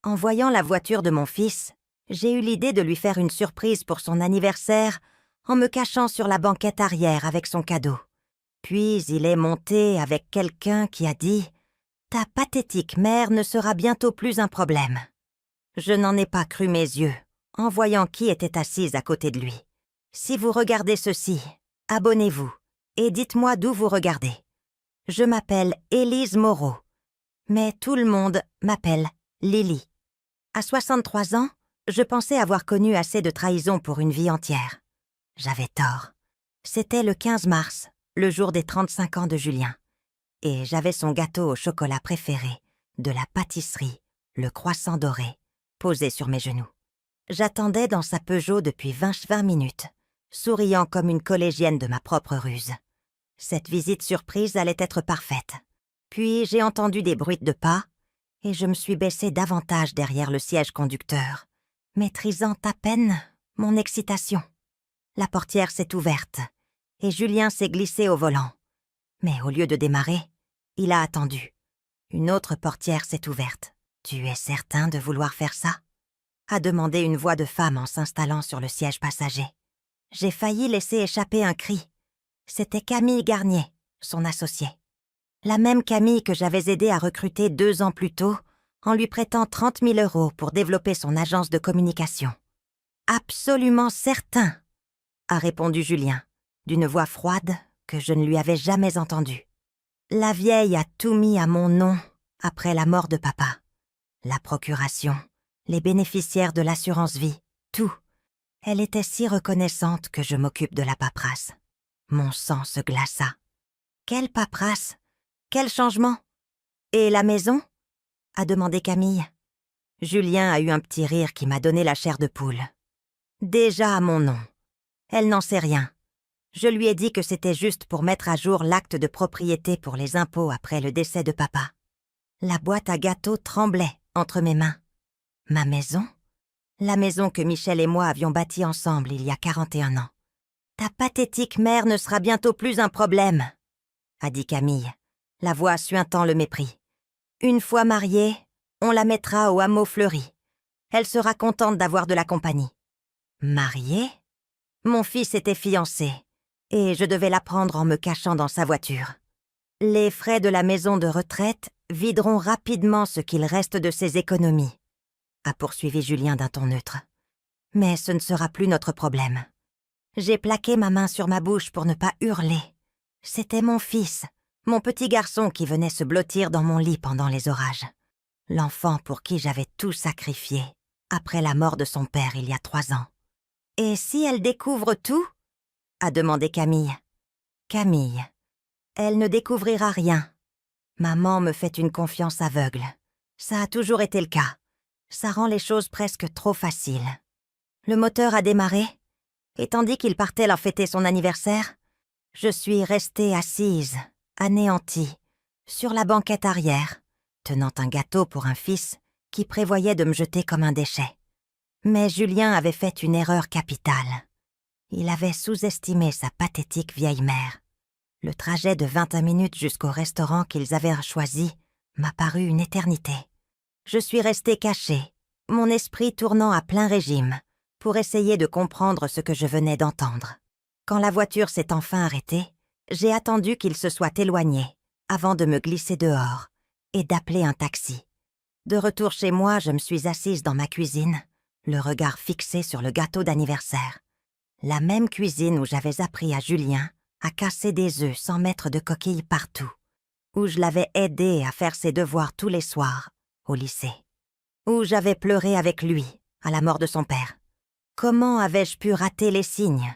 En voyant la voiture de mon fils, j'ai eu l'idée de lui faire une surprise pour son anniversaire en me cachant sur la banquette arrière avec son cadeau. Puis il est monté avec quelqu'un qui a dit « Ta pathétique mère ne sera bientôt plus un problème ». Je n'en ai pas cru mes yeux en voyant qui était assise à côté de lui. Si vous regardez ceci, abonnez-vous et dites-moi d'où vous regardez. Je m'appelle Élise Moreau, mais tout le monde m'appelle Lily. À 63 ans, je pensais avoir connu assez de trahison pour une vie entière. J'avais tort. C'était le 15 mars, le jour des 35 ans de Julien. Et j'avais son gâteau au chocolat préféré, de la pâtisserie, le croissant doré, posé sur mes genoux. J'attendais dans sa Peugeot depuis 20 minutes, souriant comme une collégienne de ma propre ruse. Cette visite surprise allait être parfaite. Puis j'ai entendu des bruits de pas, et je me suis baissée davantage derrière le siège conducteur, maîtrisant à peine mon excitation. La portière s'est ouverte, et Julien s'est glissé au volant. Mais au lieu de démarrer, il a attendu. Une autre portière s'est ouverte. « Tu es certain de vouloir faire ça ?» a demandé une voix de femme en s'installant sur le siège passager. J'ai failli laisser échapper un cri. C'était Camille Garnier, son associée. La même Camille que j'avais aidé à recruter 2 ans plus tôt en lui prêtant 30 000 € pour développer son agence de communication. « Absolument certain !» a répondu Julien, d'une voix froide que je ne lui avais jamais entendue. La vieille a tout mis à mon nom après la mort de papa. La procuration, les bénéficiaires de l'assurance vie, tout. Elle était si reconnaissante que je m'occupe de la paperasse. Mon sang se glaça. Quelle paperasse? Quel changement? Et la maison? A demandé Camille. Julien a eu un petit rire qui m'a donné la chair de poule. Déjà à mon nom. Elle n'en sait rien. Je lui ai dit que c'était juste pour mettre à jour l'acte de propriété pour les impôts après le décès de papa. La boîte à gâteaux tremblait entre mes mains. Ma maison? La maison que Michel et moi avions bâtie ensemble il y a 41 ans. Ta pathétique mère ne sera bientôt plus un problème, a dit Camille, la voix suintant le mépris. Une fois mariée, on la mettra au hameau fleuri. Elle sera contente d'avoir de la compagnie. Mariée? Mon fils était fiancé, et je devais l'apprendre en me cachant dans sa voiture. Les frais de la maison de retraite videront rapidement ce qu'il reste de ses économies, a poursuivi Julien d'un ton neutre. Mais ce ne sera plus notre problème. J'ai plaqué ma main sur ma bouche pour ne pas hurler. C'était mon fils, mon petit garçon qui venait se blottir dans mon lit pendant les orages. L'enfant pour qui j'avais tout sacrifié, après la mort de son père il y a 3 ans. « Et si elle découvre tout ?» a demandé Camille. « Camille, elle ne découvrira rien. Maman me fait une confiance aveugle. Ça a toujours été le cas. Ça rend les choses presque trop faciles. » Le moteur a démarré, et tandis qu'il partait leur fêter son anniversaire, je suis restée assise, anéantie, sur la banquette arrière, tenant un gâteau pour un fils qui prévoyait de me jeter comme un déchet. Mais Julien avait fait une erreur capitale. Il avait sous-estimé sa pathétique vieille mère. Le trajet de 21 minutes jusqu'au restaurant qu'ils avaient choisi m'a paru une éternité. Je suis restée cachée, mon esprit tournant à plein régime, pour essayer de comprendre ce que je venais d'entendre. Quand la voiture s'est enfin arrêtée, j'ai attendu qu'il se soit éloigné, avant de me glisser dehors et d'appeler un taxi. De retour chez moi, je me suis assise dans ma cuisine, le regard fixé sur le gâteau d'anniversaire. La même cuisine où j'avais appris à Julien à casser des œufs sans mettre de coquilles partout, où je l'avais aidé à faire ses devoirs tous les soirs, au lycée, où j'avais pleuré avec lui à la mort de son père. Comment avais-je pu rater les signes?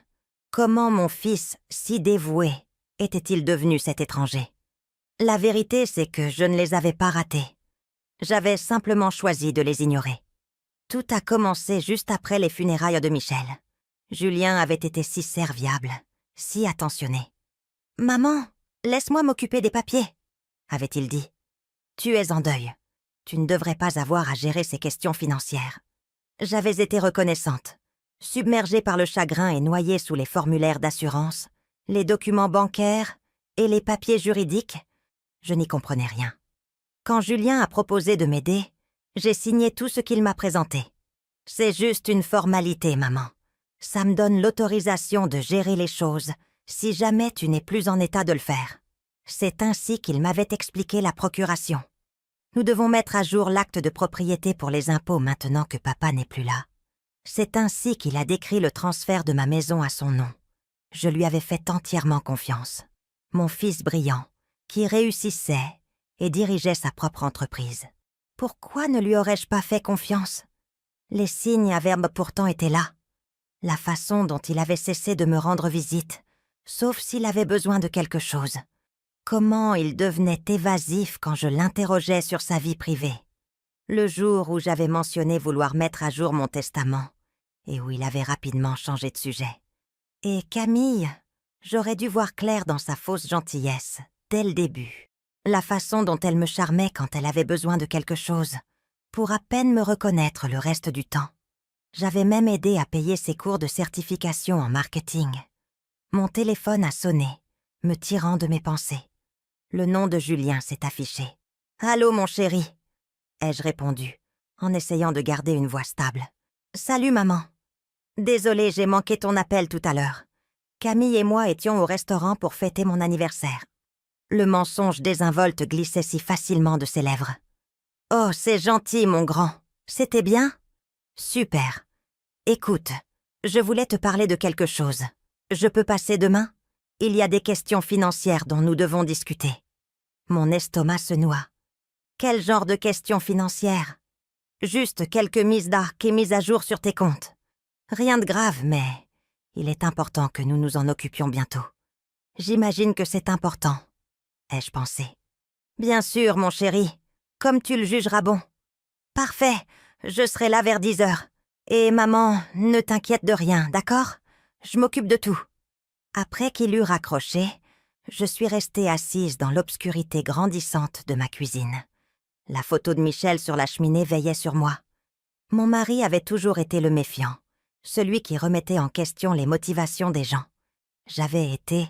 Comment mon fils, si dévoué, était-il devenu cet étranger? La vérité, c'est que je ne les avais pas ratés. J'avais simplement choisi de les ignorer. Tout a commencé juste après les funérailles de Michel. Julien avait été si serviable, si attentionné. « Maman, laisse-moi m'occuper des papiers », avait-il dit. « Tu es en deuil. Tu ne devrais pas avoir à gérer ces questions financières. » J'avais été reconnaissante. Submergée par le chagrin et noyée sous les formulaires d'assurance, les documents bancaires et les papiers juridiques, je n'y comprenais rien. Quand Julien a proposé de m'aider, J'ai signé tout ce qu'il m'a présenté. C'est juste une formalité, maman. Ça me donne l'autorisation de gérer les choses si jamais tu n'es plus en état de le faire. C'est ainsi qu'il m'avait expliqué la procuration. Nous devons mettre à jour l'acte de propriété pour les impôts maintenant que papa n'est plus là. C'est ainsi qu'il a décrit le transfert de ma maison à son nom. Je lui avais fait entièrement confiance. Mon fils brillant, qui réussissait et dirigeait sa propre entreprise. Pourquoi ne lui aurais-je pas fait confiance? Les signes avaient pourtant été là. La façon dont il avait cessé de me rendre visite, sauf s'il avait besoin de quelque chose. Comment il devenait évasif quand je l'interrogeais sur sa vie privée. Le jour où j'avais mentionné vouloir mettre à jour mon testament et où il avait rapidement changé de sujet. Et Camille, j'aurais dû voir clair dans sa fausse gentillesse, dès le début. La façon dont elle me charmait quand elle avait besoin de quelque chose, pour à peine me reconnaître le reste du temps. J'avais même aidé à payer ses cours de certification en marketing. Mon téléphone a sonné, me tirant de mes pensées. Le nom de Julien s'est affiché. « Allô, mon chéri ?» ai-je répondu, en essayant de garder une voix stable. « Salut, maman. Désolée, j'ai manqué ton appel tout à l'heure. Camille et moi étions au restaurant pour fêter mon anniversaire. » Le mensonge désinvolte glissait si facilement de ses lèvres. « Oh, c'est gentil, mon grand. C'était bien? Super. Écoute, je voulais te parler de quelque chose. Je peux passer demain? Il y a des questions financières dont nous devons discuter. » Mon estomac se noie. Quel genre de questions financières? Juste quelques mises d'arc et mises à jour sur tes comptes. Rien de grave, mais il est important que nous nous en occupions bientôt. J'imagine que c'est important, ai-je pensé. Bien sûr, mon chéri, comme tu le jugeras bon. Parfait, je serai là vers 10 heures. Et maman, ne t'inquiète de rien, d'accord? Je m'occupe de tout. Après qu'il eut raccroché, je suis restée assise dans l'obscurité grandissante de ma cuisine. La photo de Michel sur la cheminée veillait sur moi. Mon mari avait toujours été le méfiant, celui qui remettait en question les motivations des gens. J'avais été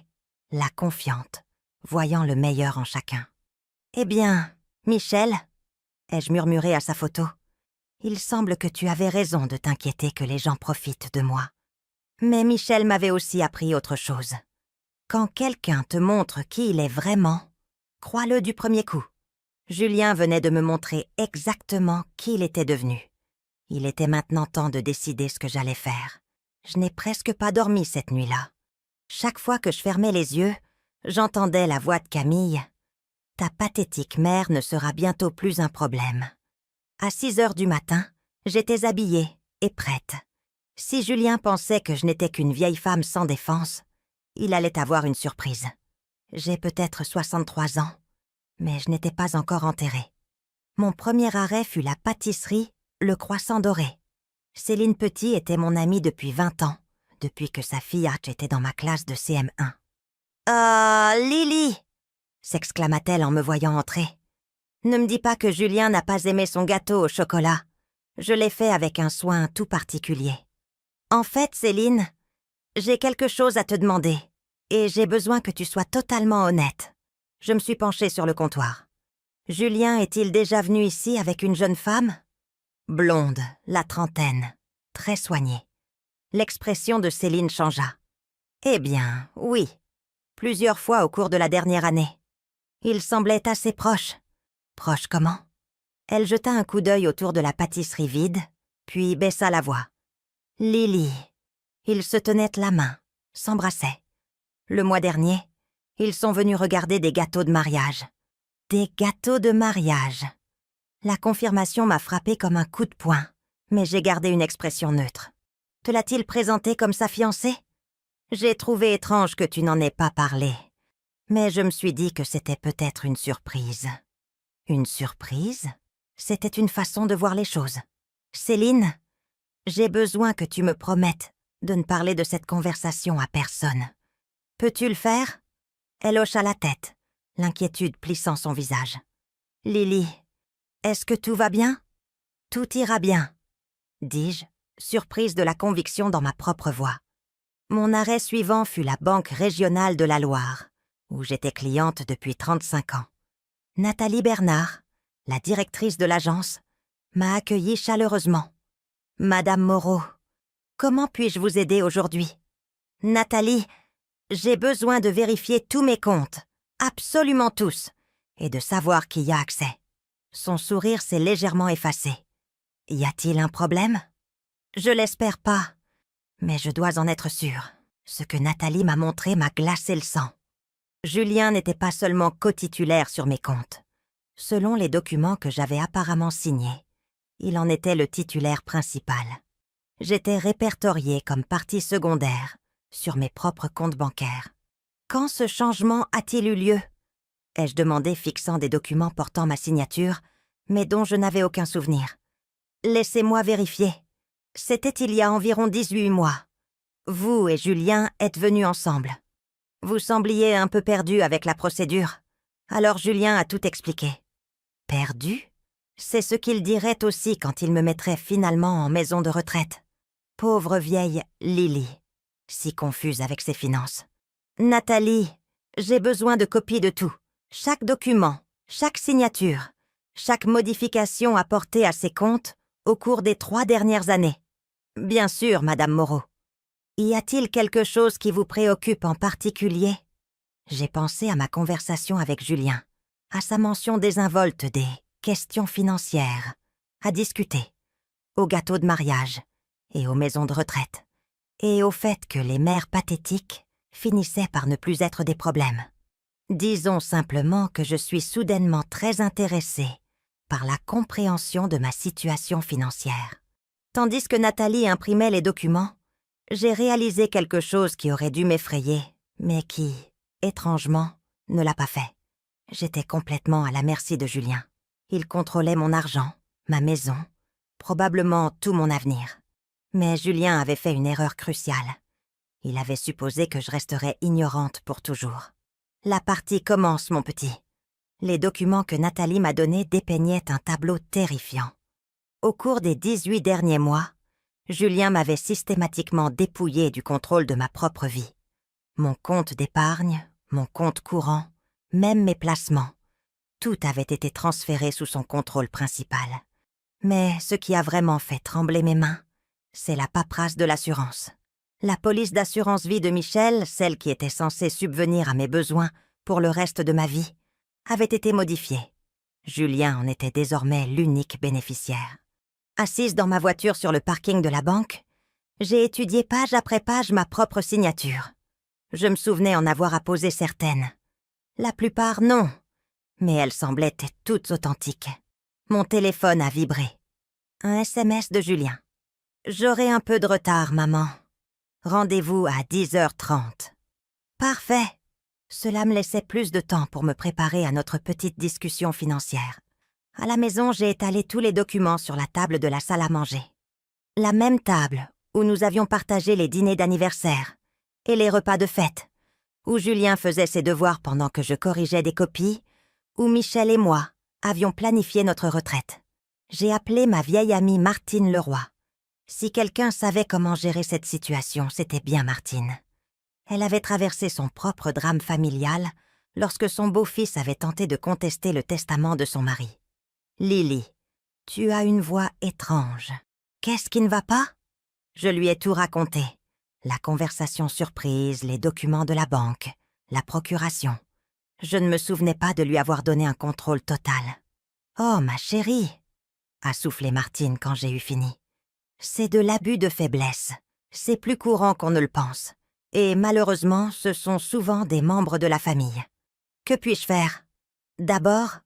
la confiante, voyant le meilleur en chacun. « Eh bien, Michel ?» ai-je murmuré à sa photo. « Il semble que tu avais raison de t'inquiéter que les gens profitent de moi. » Mais Michel m'avait aussi appris autre chose. Quand quelqu'un te montre qui il est vraiment, crois-le du premier coup. Julien venait de me montrer exactement qui il était devenu. Il était maintenant temps de décider ce que j'allais faire. Je n'ai presque pas dormi cette nuit-là. Chaque fois que je fermais les yeux, j'entendais la voix de Camille. « Ta pathétique mère ne sera bientôt plus un problème. » À 6 heures du matin, j'étais habillée et prête. Si Julien pensait que je n'étais qu'une vieille femme sans défense, il allait avoir une surprise. J'ai peut-être 63 ans, mais je n'étais pas encore enterrée. Mon premier arrêt fut la pâtisserie, le croissant doré. Céline Petit était mon amie depuis 20 ans, depuis que sa fillette était dans ma classe de CM1. « Ah, Lily !» s'exclama-t-elle en me voyant entrer. « Ne me dis pas que Julien n'a pas aimé son gâteau au chocolat. Je l'ai fait avec un soin tout particulier. En fait, Céline, j'ai quelque chose à te demander, et j'ai besoin que tu sois totalement honnête. » Je me suis penchée sur le comptoir. « Julien est-il déjà venu ici avec une jeune femme? » Blonde, la trentaine, très soignée. L'expression de Céline changea. « Eh bien, oui, plusieurs fois au cours de la dernière année. Ils semblaient assez proches. » « Proches comment ?» Elle jeta un coup d'œil autour de la pâtisserie vide, puis baissa la voix. « Lily. » Ils se tenaient la main, s'embrassaient. Le mois dernier, ils sont venus regarder des gâteaux de mariage. Des gâteaux de mariage. La confirmation m'a frappée comme un coup de poing, mais j'ai gardé une expression neutre. Te l'a-t-il présenté comme sa fiancée? J'ai trouvé étrange que tu n'en aies pas parlé, mais je me suis dit que c'était peut-être une surprise. Une surprise? C'était une façon de voir les choses. Céline, j'ai besoin que tu me promettes de ne parler de cette conversation à personne. Peux-tu le faire? Elle hocha la tête, l'inquiétude plissant son visage. Lily, est-ce que tout va bien? Tout ira bien, dis-je, surprise de la conviction dans ma propre voix. Mon arrêt suivant fut la Banque régionale de la Loire, où j'étais cliente depuis 35 ans. Nathalie Bernard, la directrice de l'agence, m'a accueillie chaleureusement. « Madame Moreau, comment puis-je vous aider aujourd'hui ? » « Nathalie, j'ai besoin de vérifier tous mes comptes, absolument tous, et de savoir qui y a accès. » Son sourire s'est légèrement effacé. « Y a-t-il un problème ? » « Je l'espère pas, mais je dois en être sûre. Ce que Nathalie m'a montré m'a glacé le sang. Julien n'était pas seulement cotitulaire sur mes comptes. Selon les documents que j'avais apparemment signés, il en était le titulaire principal. J'étais répertoriée comme partie secondaire sur mes propres comptes bancaires. Quand ce changement a-t-il eu lieu ? Ai-je demandé, fixant des documents portant ma signature, mais dont je n'avais aucun souvenir. Laissez-moi vérifier. C'était il y a environ 18 mois. Vous et Julien êtes venus ensemble. Vous sembliez un peu perdu avec la procédure. Alors Julien a tout expliqué. Perdu ? C'est ce qu'il dirait aussi quand il me mettrait finalement en maison de retraite. Pauvre vieille Lily, si confuse avec ses finances. Nathalie, j'ai besoin de copies de tout. Chaque document, chaque signature, chaque modification apportée à ses comptes au cours des 3 dernières années. Bien sûr, Madame Moreau. Y a-t-il quelque chose qui vous préoccupe en particulier ? J'ai pensé à ma conversation avec Julien, à sa mention désinvolte des questions financières, à discuter, au gâteau de mariage et aux maisons de retraite, et au fait que les mères pathétiques finissaient par ne plus être des problèmes. Disons simplement que je suis soudainement très intéressée par la compréhension de ma situation financière. Tandis que Nathalie imprimait les documents, j'ai réalisé quelque chose qui aurait dû m'effrayer, mais qui, étrangement, ne l'a pas fait. J'étais complètement à la merci de Julien. Il contrôlait mon argent, ma maison, probablement tout mon avenir. Mais Julien avait fait une erreur cruciale. Il avait supposé que je resterais ignorante pour toujours. La partie commence, mon petit. Les documents que Nathalie m'a donnés dépeignaient un tableau terrifiant. Au cours des 18 derniers mois, Julien m'avait systématiquement dépouillé du contrôle de ma propre vie. Mon compte d'épargne, mon compte courant, même mes placements, tout avait été transféré sous son contrôle principal. Mais ce qui a vraiment fait trembler mes mains, c'est la paperasse de l'assurance. La police d'assurance vie de Michel, celle qui était censée subvenir à mes besoins pour le reste de ma vie, avait été modifiée. Julien en était désormais l'unique bénéficiaire. Assise dans ma voiture sur le parking de la banque, j'ai étudié page après page ma propre signature. Je me souvenais en avoir apposé certaines. La plupart, non, mais elles semblaient toutes authentiques. Mon téléphone a vibré. Un SMS de Julien. « J'aurai un peu de retard, maman. Rendez-vous à 10h30. » Parfait. Cela me laissait plus de temps pour me préparer à notre petite discussion financière. À la maison, j'ai étalé tous les documents sur la table de la salle à manger. La même table où nous avions partagé les dîners d'anniversaire et les repas de fête, où Julien faisait ses devoirs pendant que je corrigeais des copies, où Michel et moi avions planifié notre retraite. J'ai appelé ma vieille amie Martine Leroy. Si quelqu'un savait comment gérer cette situation, c'était bien Martine. Elle avait traversé son propre drame familial lorsque son beau-fils avait tenté de contester le testament de son mari. « Lily, tu as une voix étrange. Qu'est-ce qui ne va pas ?» Je lui ai tout raconté. La conversation surprise, les documents de la banque, la procuration. Je ne me souvenais pas de lui avoir donné un contrôle total. « Oh, ma chérie !» a soufflé Martine quand j'ai eu fini. « C'est de l'abus de faiblesse. C'est plus courant qu'on ne le pense. Et malheureusement, ce sont souvent des membres de la famille. Que puis-je faire ? D'abord,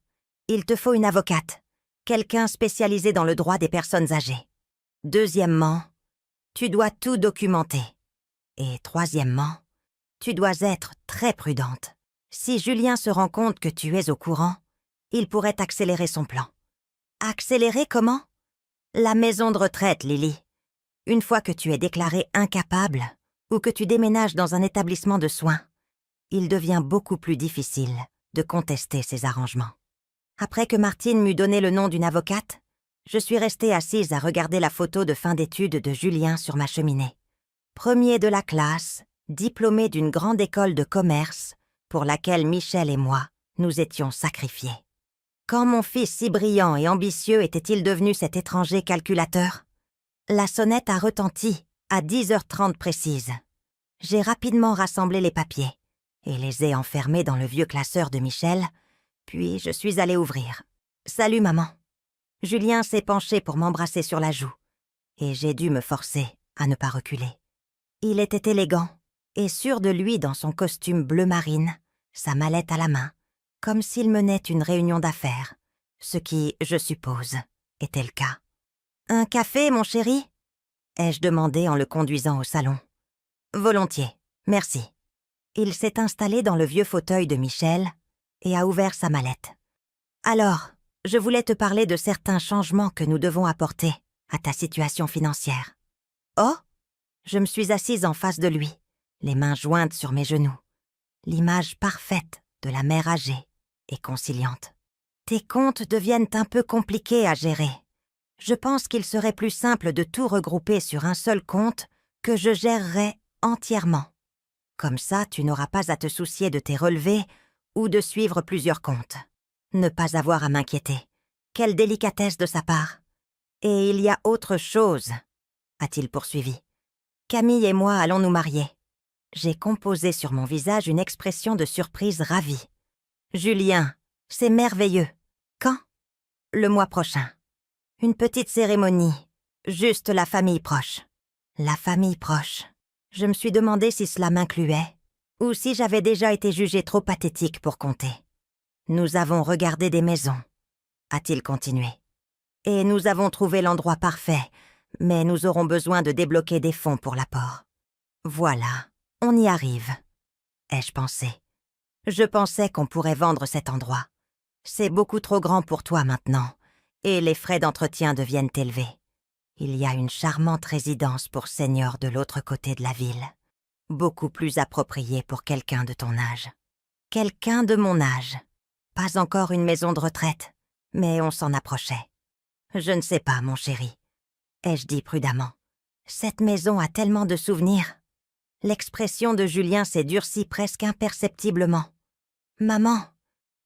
il te faut une avocate, quelqu'un spécialisé dans le droit des personnes âgées. Deuxièmement, tu dois tout documenter. Et troisièmement, tu dois être très prudente. Si Julien se rend compte que tu es au courant, il pourrait accélérer son plan. Accélérer comment ? La maison de retraite, Lily. Une fois que tu es déclarée incapable ou que tu déménages dans un établissement de soins, il devient beaucoup plus difficile de contester ces arrangements. Après que Martine m'eut donné le nom d'une avocate, je suis restée assise à regarder la photo de fin d'études de Julien sur ma cheminée. Premier de la classe, diplômé d'une grande école de commerce pour laquelle Michel et moi nous étions sacrifiés. Quand mon fils si brillant et ambitieux était-il devenu cet étranger calculateur? La sonnette a retenti à 10h30 précises. J'ai rapidement rassemblé les papiers et les ai enfermés dans le vieux classeur de Michel, puis je suis allée ouvrir. « Salut, maman !» Julien s'est penché pour m'embrasser sur la joue, et j'ai dû me forcer à ne pas reculer. Il était élégant et sûr de lui dans son costume bleu marine, sa mallette à la main, comme s'il menait une réunion d'affaires, ce qui, je suppose, était le cas. « Un café, mon chéri ?» ai-je demandé en le conduisant au salon. « Volontiers, merci. » Il s'est installé dans le vieux fauteuil de Michel et a ouvert sa mallette. « Alors, je voulais te parler de certains changements que nous devons apporter à ta situation financière. »« Oh !» Je me suis assise en face de lui, les mains jointes sur mes genoux. L'image parfaite de la mère âgée et conciliante. « Tes comptes deviennent un peu compliqués à gérer. Je pense qu'il serait plus simple de tout regrouper sur un seul compte que je gérerais entièrement. Comme ça, tu n'auras pas à te soucier de tes relevés ou de suivre plusieurs comptes. Ne pas avoir à m'inquiéter. Quelle délicatesse de sa part. Et il y a autre chose, a-t-il poursuivi. Camille et moi allons nous marier. » J'ai composé sur mon visage une expression de surprise ravie. « Julien, c'est merveilleux. Quand ? » ?»« Le mois prochain. Une petite cérémonie. Juste la famille proche. » La famille proche. Je me suis demandé si cela m'incluait, ou si j'avais déjà été jugée trop pathétique pour compter. « Nous avons regardé des maisons, » a-t-il continué. « Et nous avons trouvé l'endroit parfait, mais nous aurons besoin de débloquer des fonds pour l'apport. Voilà, on y arrive, ai-je pensé. Je pensais qu'on pourrait vendre cet endroit. C'est beaucoup trop grand pour toi maintenant, et les frais d'entretien deviennent élevés. Il y a une charmante résidence pour seniors de l'autre côté de la ville, beaucoup plus appropriée pour quelqu'un de ton âge. Quelqu'un de mon âge. Pas encore une maison de retraite, mais on s'en approchait. Je ne sais pas, mon chéri, ai-je dit prudemment. Cette maison a tellement de souvenirs. L'expression de Julien s'est durcie presque imperceptiblement. Maman,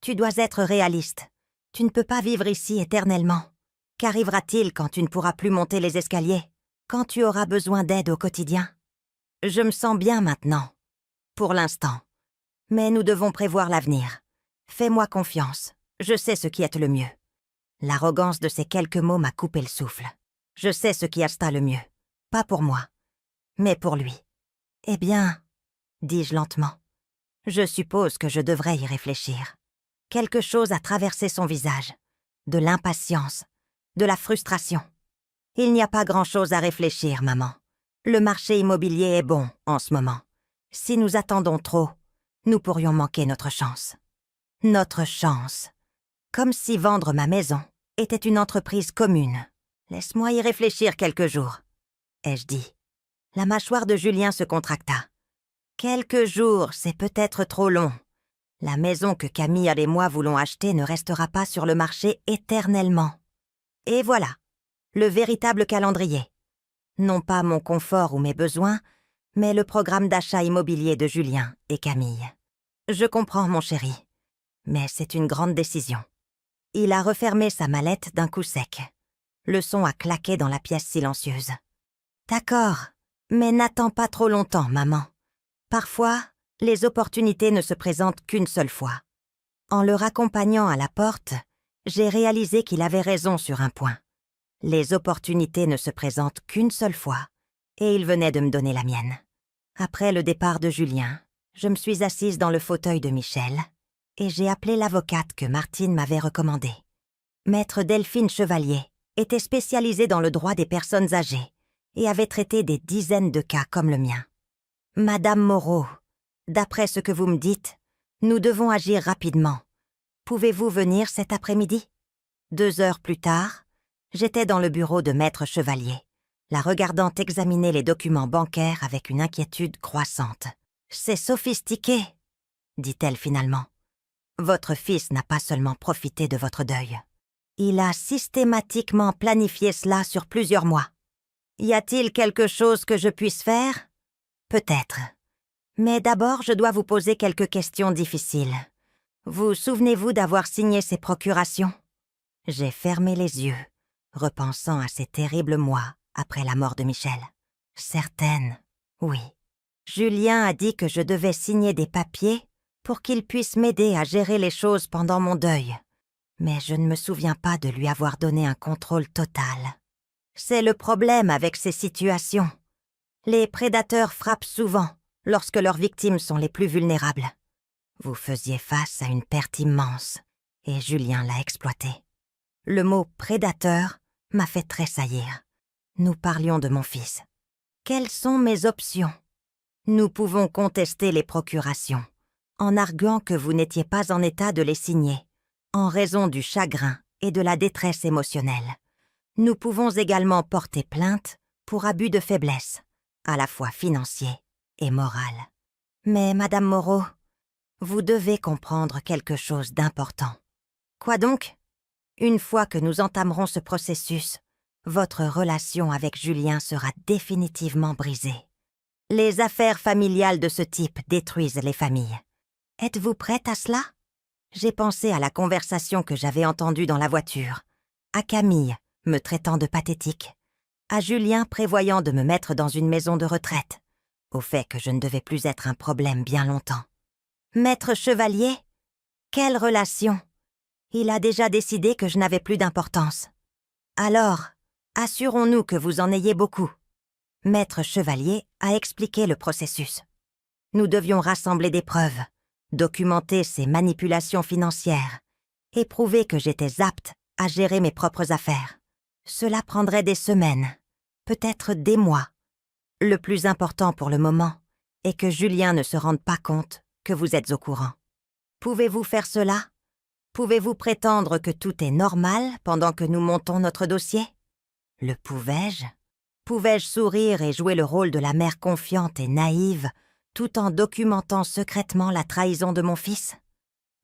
tu dois être réaliste. Tu ne peux pas vivre ici éternellement. Qu'arrivera-t-il quand tu ne pourras plus monter les escaliers, quand tu auras besoin d'aide au quotidien? Je me sens bien maintenant, pour l'instant. Mais nous devons prévoir l'avenir. Fais-moi confiance, je sais ce qui est le mieux. L'arrogance de ces quelques mots m'a coupé le souffle. Je sais ce qui est le mieux, pas pour moi, mais pour lui. Eh bien, dis-je lentement, je suppose que je devrais y réfléchir. Quelque chose a traversé son visage, de l'impatience, de la frustration. Il n'y a pas grand-chose à réfléchir, maman. Le marché immobilier est bon en ce moment. Si nous attendons trop, nous pourrions manquer notre chance. Notre chance. Comme si vendre ma maison était une entreprise commune. Laisse-moi y réfléchir quelques jours, ai-je dit. La mâchoire de Julien se contracta. Quelques jours, c'est peut-être trop long. La maison que Camille et moi voulons acheter ne restera pas sur le marché éternellement. Et voilà, le véritable calendrier. Non pas mon confort ou mes besoins, mais le programme d'achat immobilier de Julien et Camille. Je comprends, mon chéri, mais c'est une grande décision. Il a refermé sa mallette d'un coup sec. Le son a claqué dans la pièce silencieuse. D'accord, mais n'attends pas trop longtemps, maman. Parfois, les opportunités ne se présentent qu'une seule fois. En le raccompagnant à la porte, j'ai réalisé qu'il avait raison sur un point. Les opportunités ne se présentent qu'une seule fois, et il venait de me donner la mienne. Après le départ de Julien, je me suis assise dans le fauteuil de Michel, et j'ai appelé l'avocate que Martine m'avait recommandée. Maître Delphine Chevalier était spécialisée dans le droit des personnes âgées et avait traité des dizaines de cas comme le mien. « Madame Moreau, d'après ce que vous me dites, nous devons agir rapidement. Pouvez-vous venir cet après-midi » 2 heures plus tard, j'étais dans le bureau de Maître Chevalier, la regardant examiner les documents bancaires avec une inquiétude croissante. « C'est sophistiqué, » dit-elle finalement. « Votre fils n'a pas seulement profité de votre deuil. Il a systématiquement planifié cela sur plusieurs mois. Y a-t-il quelque chose que je puisse faire ? Peut-être. Mais d'abord, je dois vous poser quelques questions difficiles. Vous souvenez-vous d'avoir signé ces procurations ? J'ai fermé les yeux, repensant à ces terribles mois après la mort de Michel. Certaine, oui. Julien a dit que je devais signer des papiers pour qu'il puisse m'aider à gérer les choses pendant mon deuil. Mais je ne me souviens pas de lui avoir donné un contrôle total. C'est le problème avec ces situations. Les prédateurs frappent souvent lorsque leurs victimes sont les plus vulnérables. Vous faisiez face à une perte immense, et Julien l'a exploité. Le mot « prédateur » m'a fait tressaillir. Nous parlions de mon fils. Quelles sont mes options? Nous pouvons contester les procurations, en arguant que vous n'étiez pas en état de les signer, en raison du chagrin et de la détresse émotionnelle. Nous pouvons également porter plainte pour abus de faiblesse, à la fois financier et moral. Mais, Madame Moreau, vous devez comprendre quelque chose d'important. Quoi donc? Une fois que nous entamerons ce processus, votre relation avec Julien sera définitivement brisée. Les affaires familiales de ce type détruisent les familles. Êtes-vous prête à cela? J'ai pensé à la conversation que j'avais entendue dans la voiture, à Camille me traitant de pathétique, à Julien prévoyant de me mettre dans une maison de retraite, au fait que je ne devais plus être un problème bien longtemps. Maître Chevalier? Quelle relation? Il a déjà décidé que je n'avais plus d'importance. Alors, assurons-nous que vous en ayez beaucoup. Maître Chevalier a expliqué le processus. Nous devions rassembler des preuves, documenter ces manipulations financières et prouver que j'étais apte à gérer mes propres affaires. Cela prendrait des semaines, peut-être des mois. Le plus important pour le moment est que Julien ne se rende pas compte que vous êtes au courant. Pouvez-vous faire cela? Pouvez-vous prétendre que tout est normal pendant que nous montons notre dossier? Le pouvais-je? Pouvais-je sourire et jouer le rôle de la mère confiante et naïve tout en documentant secrètement la trahison de mon fils?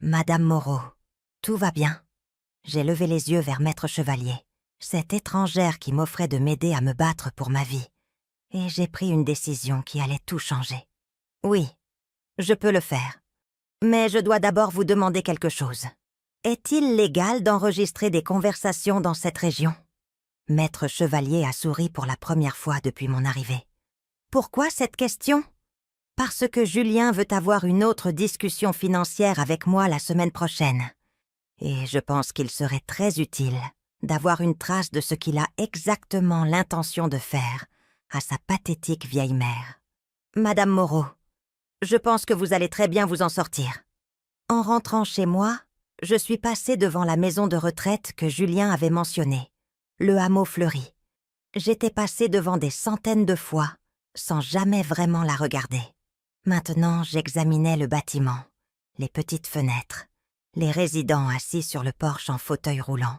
Madame Moreau, tout va bien. J'ai levé les yeux vers Maître Chevalier, cette étrangère qui m'offrait de m'aider à me battre pour ma vie, et j'ai pris une décision qui allait tout changer. Oui, je peux le faire. Mais je dois d'abord vous demander quelque chose. Est-il légal d'enregistrer des conversations dans cette région? Maître Chevalier a souri pour la première fois depuis mon arrivée. Pourquoi cette question? Parce que Julien veut avoir une autre discussion financière avec moi la semaine prochaine. Et je pense qu'il serait très utile d'avoir une trace de ce qu'il a exactement l'intention de faire à sa pathétique vieille mère. Madame Moreau, je pense que vous allez très bien vous en sortir. En rentrant chez moi, je suis passée devant la maison de retraite que Julien avait mentionnée, le hameau fleuri. J'étais passée devant des centaines de fois, sans jamais vraiment la regarder. Maintenant, j'examinais le bâtiment, les petites fenêtres, les résidents assis sur le porche en fauteuil roulant.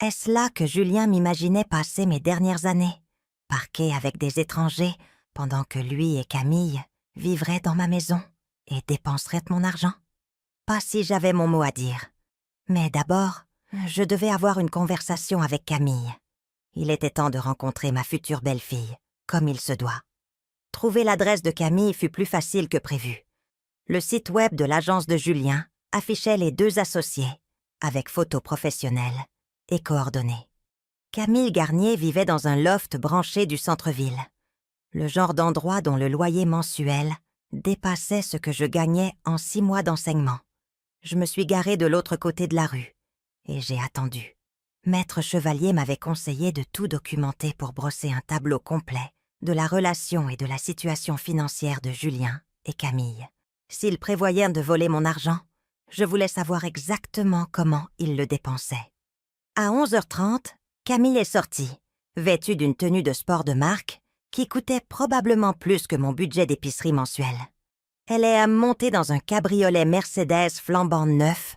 Est-ce là que Julien m'imaginait passer mes dernières années, parqué avec des étrangers, pendant que lui et Camille vivraient dans ma maison et dépenseraient mon argent? Pas si j'avais mon mot à dire. Mais d'abord, je devais avoir une conversation avec Camille. Il était temps de rencontrer ma future belle-fille, comme il se doit. Trouver l'adresse de Camille fut plus facile que prévu. Le site web de l'agence de Julien affichait les 2 associés, avec photos professionnelles et coordonnées. Camille Garnier vivait dans un loft branché du centre-ville, le genre d'endroit dont le loyer mensuel dépassait ce que je gagnais en 6 mois d'enseignement. Je me suis garée de l'autre côté de la rue, et j'ai attendu. Maître Chevalier m'avait conseillé de tout documenter pour brosser un tableau complet de la relation et de la situation financière de Julien et Camille. S'ils prévoyaient de voler mon argent, je voulais savoir exactement comment ils le dépensaient. À 11h30, Camille est sortie, vêtue d'une tenue de sport de marque qui coûtait probablement plus que mon budget d'épicerie mensuel. Elle est montée dans un cabriolet Mercedes flambant neuf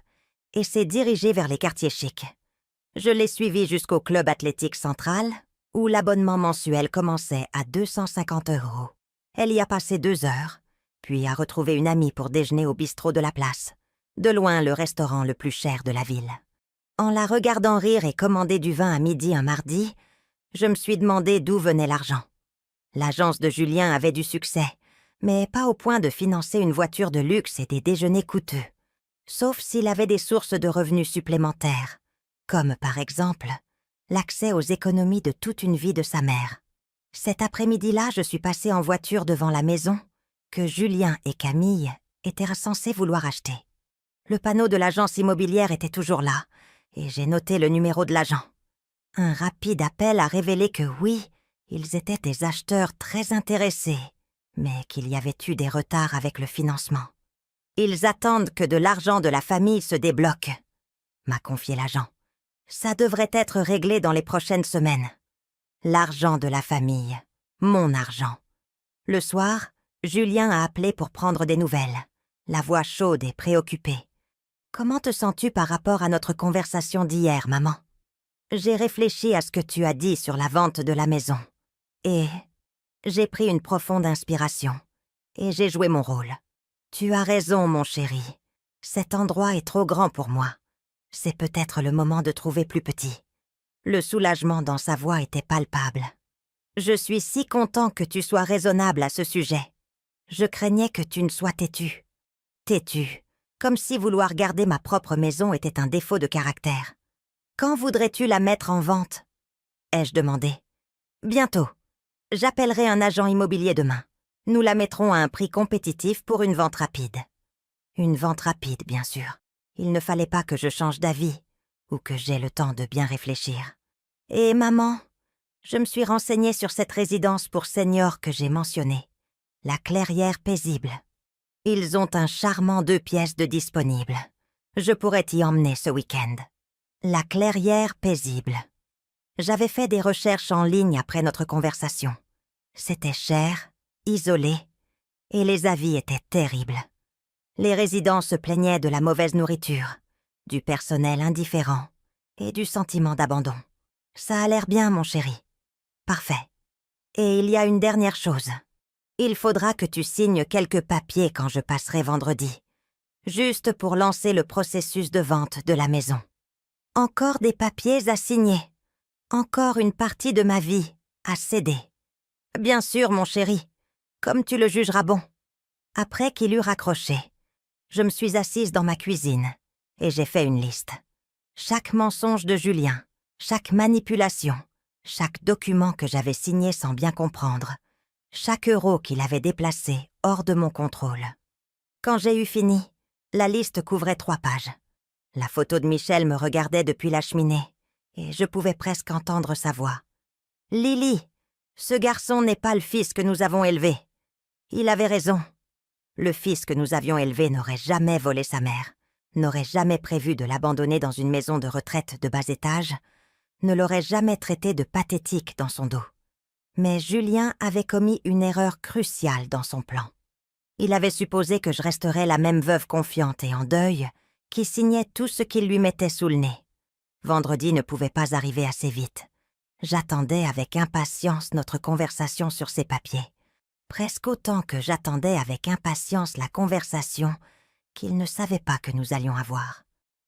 et s'est dirigée vers les quartiers chics. Je l'ai suivie jusqu'au club athlétique central, où l'abonnement mensuel commençait à 250 €. Elle y a passé 2 heures, puis a retrouvé une amie pour déjeuner au bistrot de la place, de loin le restaurant le plus cher de la ville. En la regardant rire et commander du vin à midi un mardi, je me suis demandé d'où venait l'argent. L'agence de Julien avait du succès, mais pas au point de financer une voiture de luxe et des déjeuners coûteux, sauf s'il avait des sources de revenus supplémentaires, comme par exemple l'accès aux économies de toute une vie de sa mère. Cet après-midi-là, je suis passée en voiture devant la maison que Julien et Camille étaient censés vouloir acheter. Le panneau de l'agence immobilière était toujours là, et j'ai noté le numéro de l'agent. Un rapide appel a révélé que oui, ils étaient des acheteurs très intéressés, mais qu'il y avait eu des retards avec le financement. Ils attendent que de l'argent de la famille se débloque, m'a confié l'agent. Ça devrait être réglé dans les prochaines semaines. L'argent de la famille, mon argent. Le soir, Julien a appelé pour prendre des nouvelles, la voix chaude et préoccupée. « Comment te sens-tu par rapport à notre conversation d'hier, maman ? J'ai réfléchi à ce que tu as dit sur la vente de la maison. Et j'ai pris une profonde inspiration. Et j'ai joué mon rôle. Tu as raison, mon chéri. Cet endroit est trop grand pour moi. C'est peut-être le moment de trouver plus petit. » Le soulagement dans sa voix était palpable. « Je suis si content que tu sois raisonnable à ce sujet. Je craignais que tu ne sois têtu. Têtu, comme si vouloir garder ma propre maison était un défaut de caractère. Quand voudrais-tu la mettre en vente ? Ai-je demandé. Bientôt. J'appellerai un agent immobilier demain. Nous la mettrons à un prix compétitif pour une vente rapide. Une vente rapide, bien sûr. Il ne fallait pas que je change d'avis ou que j'aie le temps de bien réfléchir. Et maman, je me suis renseignée sur cette résidence pour seniors que j'ai mentionnée. La Clairière Paisible. Ils ont un charmant 2 pièces de disponible. Je pourrais t'y emmener ce week-end. La Clairière Paisible. J'avais fait des recherches en ligne après notre conversation. C'était cher, isolé, et les avis étaient terribles. Les résidents se plaignaient de la mauvaise nourriture, du personnel indifférent et du sentiment d'abandon. Ça a l'air bien, mon chéri. Parfait. Et il y a une dernière chose. Il faudra que tu signes quelques papiers quand je passerai vendredi, juste pour lancer le processus de vente de la maison. Encore des papiers à signer. Encore une partie de ma vie à céder. Bien sûr, mon chéri, comme tu le jugeras bon. Après qu'il eut raccroché, je me suis assise dans ma cuisine et j'ai fait une liste. Chaque mensonge de Julien, chaque manipulation, chaque document que j'avais signé sans bien comprendre, chaque euro qu'il avait déplacé hors de mon contrôle. Quand j'ai eu fini, la liste couvrait 3 pages. La photo de Michel me regardait depuis la cheminée et je pouvais presque entendre sa voix. « Lily, ce garçon n'est pas le fils que nous avons élevé. » Il avait raison. Le fils que nous avions élevé n'aurait jamais volé sa mère, n'aurait jamais prévu de l'abandonner dans une maison de retraite de bas étage, ne l'aurait jamais traité de pathétique dans son dos. Mais Julien avait commis une erreur cruciale dans son plan. Il avait supposé que je resterais la même veuve confiante et en deuil qui signait tout ce qu'il lui mettait sous le nez. Vendredi ne pouvait pas arriver assez vite. J'attendais avec impatience notre conversation sur ces papiers. Presque autant que j'attendais avec impatience la conversation qu'il ne savait pas que nous allions avoir.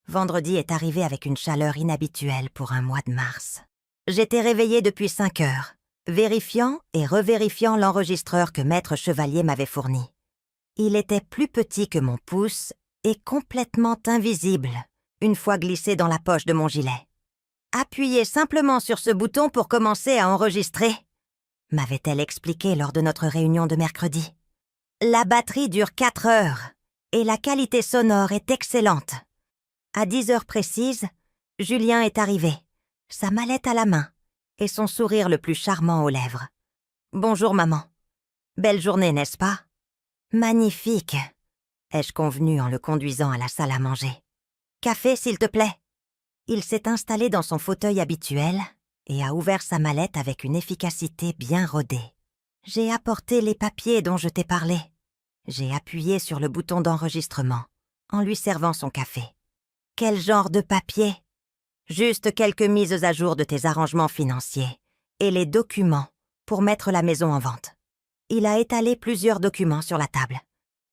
Vendredi est arrivé avec une chaleur inhabituelle pour un mois de mars. J'étais réveillée depuis 5 heures, vérifiant et revérifiant l'enregistreur que Maître Chevalier m'avait fourni. Il était plus petit que mon pouce et complètement invisible une fois glissé dans la poche de mon gilet. « Appuyez simplement sur ce bouton pour commencer à enregistrer », m'avait-elle expliqué lors de notre réunion de mercredi. « La batterie dure 4 heures et la qualité sonore est excellente. » À 10 heures précises, Julien est arrivé, sa mallette à la main et son sourire le plus charmant aux lèvres. « Bonjour maman. Belle journée, n'est-ce pas ? » « Magnifique, ai-je convenu en le conduisant à la salle à manger. « Café, s'il te plaît. » Il s'est installé dans son fauteuil habituel et a ouvert sa mallette avec une efficacité bien rodée. J'ai apporté les papiers dont je t'ai parlé. J'ai appuyé sur le bouton d'enregistrement en lui servant son café. « Quel genre de papier ? » Juste quelques mises à jour de tes arrangements financiers et les documents pour mettre la maison en vente. Il a étalé plusieurs documents sur la table.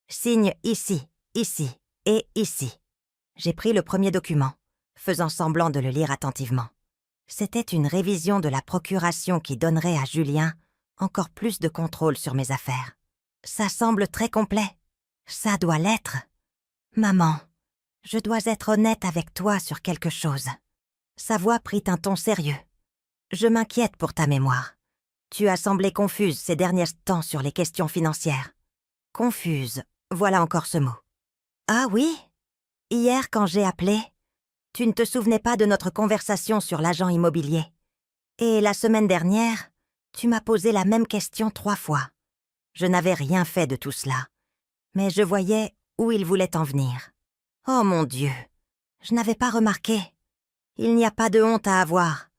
Signe ici, ici et ici. J'ai pris le premier document, faisant semblant de le lire attentivement. C'était une révision de la procuration qui donnerait à Julien encore plus de contrôle sur mes affaires. Ça semble très complet. Ça doit l'être. Maman, je dois être honnête avec toi sur quelque chose. Sa voix prit un ton sérieux. « Je m'inquiète pour ta mémoire. Tu as semblé confuse ces derniers temps sur les questions financières. » Confuse, voilà encore ce mot. « Ah oui? Hier, quand j'ai appelé, tu ne te souvenais pas de notre conversation sur l'agent immobilier. Et la semaine dernière, tu m'as posé la même question 3 fois. Je n'avais rien fait de tout cela, mais je voyais où il voulait en venir. Oh mon Dieu, je n'avais pas remarqué. Il n'y a pas de honte à avoir.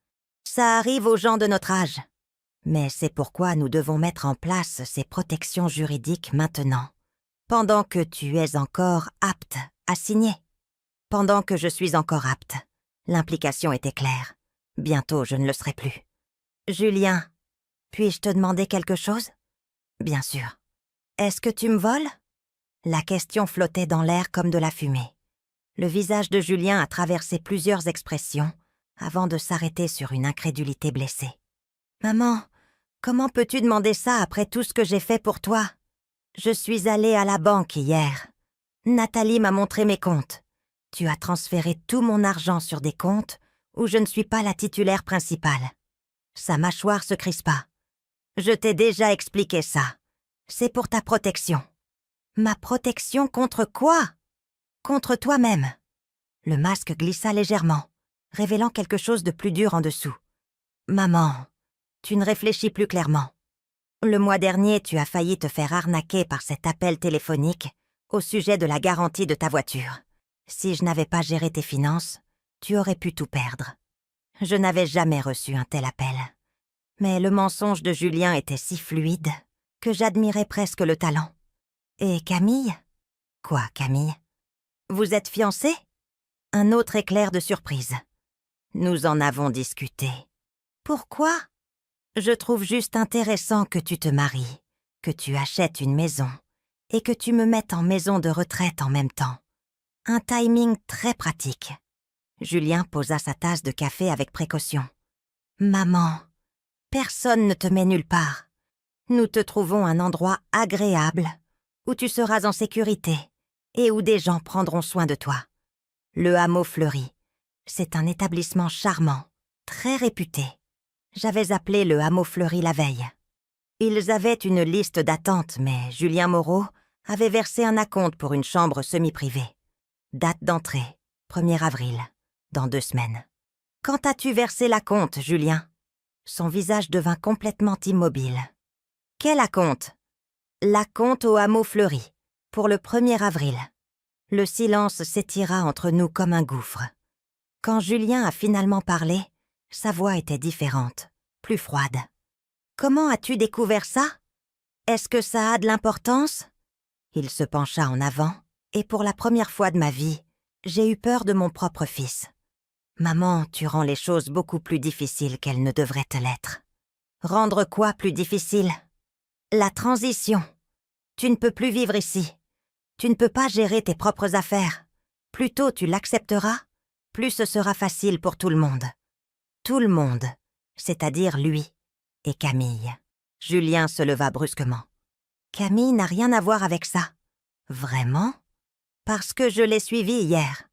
Ça arrive aux gens de notre âge. Mais c'est pourquoi nous devons mettre en place ces protections juridiques maintenant, pendant que tu es encore apte à signer. Pendant que je suis encore apte. L'implication était claire. Bientôt, je ne le serai plus. Julien, puis-je te demander quelque chose? Bien sûr. Est-ce que tu me voles? La question flottait dans l'air comme de la fumée. Le visage de Julien a traversé plusieurs expressions avant de s'arrêter sur une incrédulité blessée. « Maman, comment peux-tu demander ça après tout ce que j'ai fait pour toi? Je suis allée à la banque hier. Nathalie m'a montré mes comptes. Tu as transféré tout mon argent sur des comptes où je ne suis pas la titulaire principale. » Sa mâchoire se crispa. « Je t'ai déjà expliqué ça. C'est pour ta protection. » « Ma protection contre quoi? Contre toi-même. » Le masque glissa légèrement, révélant quelque chose de plus dur en dessous. « Maman, tu ne réfléchis plus clairement. Le mois dernier, tu as failli te faire arnaquer par cet appel téléphonique au sujet de la garantie de ta voiture. Si je n'avais pas géré tes finances, tu aurais pu tout perdre. Je n'avais jamais reçu un tel appel. Mais le mensonge de Julien était si fluide que j'admirais presque le talent. Et Camille? Quoi, Camille? Vous êtes fiancés? Un autre éclair de surprise. Nous en avons discuté. Pourquoi? Je trouve juste intéressant que tu te maries, que tu achètes une maison et que tu me mettes en maison de retraite en même temps. Un timing très pratique. Julien posa sa tasse de café avec précaution. Maman, personne ne te met nulle part. Nous te trouvons un endroit agréable où tu seras en sécurité et où des gens prendront soin de toi. Le Hameau Fleuri, c'est un établissement charmant, très réputé. J'avais appelé le Hameau Fleuri la veille. Ils avaient une liste d'attente, mais Julien Moreau avait versé un acompte pour une chambre semi-privée. Date d'entrée, 1er avril, dans 2 semaines. « Quand as-tu versé l'acompte, Julien ?» Son visage devint complètement immobile. « Quel acompte ?»« L'acompte au Hameau Fleuri, pour le 1er avril. » Le silence s'étira entre nous comme un gouffre. Quand Julien a finalement parlé, sa voix était différente, plus froide. « Comment as-tu découvert ça? Est-ce que ça a de l'importance ?» Il se pencha en avant, et pour la première fois de ma vie, j'ai eu peur de mon propre fils. « Maman, tu rends les choses beaucoup plus difficiles qu'elles ne devraient te l'être. » « Rendre quoi plus difficile? » « La transition. Tu ne peux plus vivre ici. Tu ne peux pas gérer tes propres affaires. Plus tôt tu l'accepteras, plus ce sera facile pour tout le monde. Tout le monde, c'est-à-dire lui et Camille. » Julien se leva brusquement. « Camille n'a rien à voir avec ça. »« Vraiment? Parce que je l'ai suivie hier.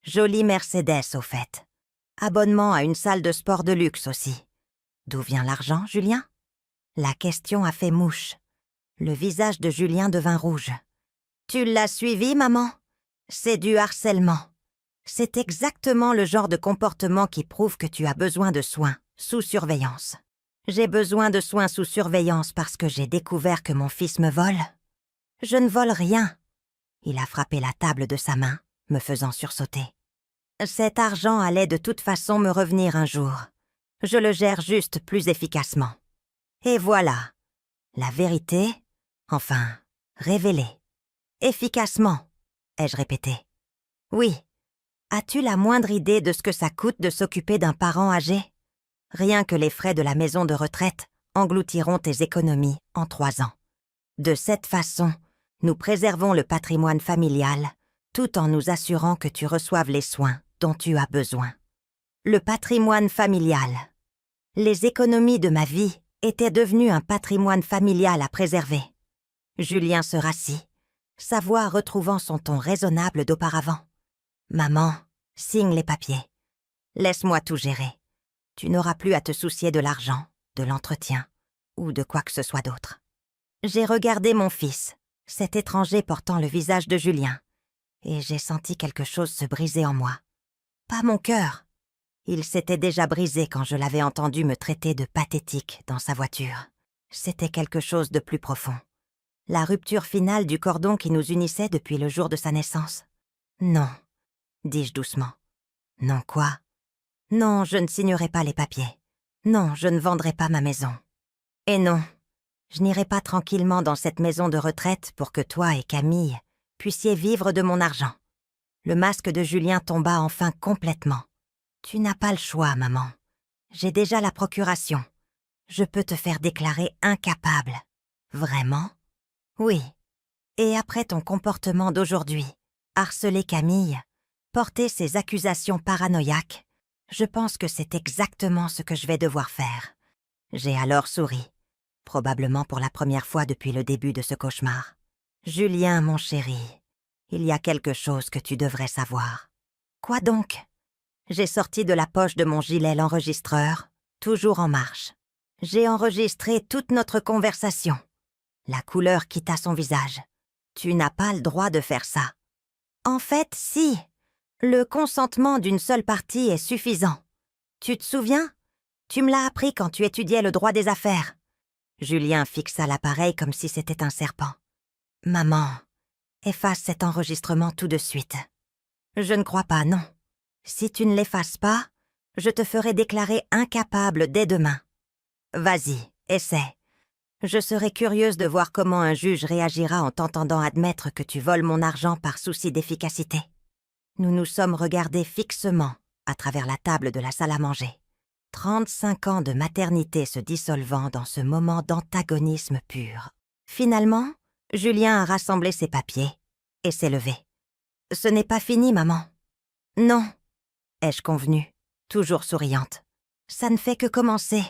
Jolie Mercedes, au fait. Abonnement à une salle de sport de luxe aussi. D'où vient l'argent, Julien? » La question a fait mouche. Le visage de Julien devint rouge. « Tu l'as suivi, maman? C'est du harcèlement. C'est exactement le genre de comportement qui prouve que tu as besoin de soins, sous surveillance. J'ai besoin de soins sous surveillance parce que j'ai découvert que mon fils me vole. Je ne vole rien. » Il a frappé la table de sa main, me faisant sursauter. « Cet argent allait de toute façon me revenir un jour. Je le gère juste plus efficacement. Et voilà. La vérité, enfin, révélée. Efficacement, ai-je répété. Oui. As-tu la moindre idée de ce que ça coûte de s'occuper d'un parent âgé? Rien que les frais de la maison de retraite engloutiront tes économies en 3 ans. De cette façon, nous préservons le patrimoine familial tout en nous assurant que tu reçoives les soins dont tu as besoin. Le patrimoine familial. Les économies de ma vie étaient devenues un patrimoine familial à préserver. » Julien se rassit, sa voix retrouvant son ton raisonnable d'auparavant. « Maman, signe les papiers. Laisse-moi tout gérer. Tu n'auras plus à te soucier de l'argent, de l'entretien ou de quoi que ce soit d'autre. » J'ai regardé mon fils, cet étranger portant le visage de Julien, et j'ai senti quelque chose se briser en moi. Pas mon cœur. Il s'était déjà brisé quand je l'avais entendu me traiter de pathétique dans sa voiture. C'était quelque chose de plus profond. La rupture finale du cordon qui nous unissait depuis le jour de sa naissance. « Non », dis-je doucement. « Non quoi ? Non, je ne signerai pas les papiers. Non, je ne vendrai pas ma maison. Et non, je n'irai pas tranquillement dans cette maison de retraite pour que toi et Camille puissiez vivre de mon argent. » Le masque de Julien tomba enfin complètement. « Tu n'as pas le choix, maman. J'ai déjà la procuration. Je peux te faire déclarer incapable. » « Vraiment ? » ?»« Oui. Et après ton comportement d'aujourd'hui, harceler Camille, porter ces accusations paranoïaques, je pense que c'est exactement ce que je vais devoir faire. » J'ai alors souri, probablement pour la première fois depuis le début de ce cauchemar. « Julien, mon chéri, il y a quelque chose que tu devrais savoir. »« Quoi donc ?» J'ai sorti de la poche de mon gilet l'enregistreur, toujours en marche. J'ai enregistré toute notre conversation. La couleur quitta son visage. « Tu n'as pas le droit de faire ça. »« En fait, si. Le consentement d'une seule partie est suffisant. Tu te souviens ? Tu me l'as appris quand tu étudiais le droit des affaires. » Julien fixa l'appareil comme si c'était un serpent. « Maman, efface cet enregistrement tout de suite. »« Je ne crois pas, non. Si tu ne l'effaces pas, je te ferai déclarer incapable dès demain. Vas-y, essaie. Je serai curieuse de voir comment un juge réagira en t'entendant admettre que tu voles mon argent par souci d'efficacité. » Nous nous sommes regardés fixement à travers la table de la salle à manger. 35 ans de maternité se dissolvant dans ce moment d'antagonisme pur. Finalement, Julien a rassemblé ses papiers et s'est levé. « Ce n'est pas fini, maman. »« Non, » ai-je convenu, toujours souriante. « Ça ne fait que commencer. »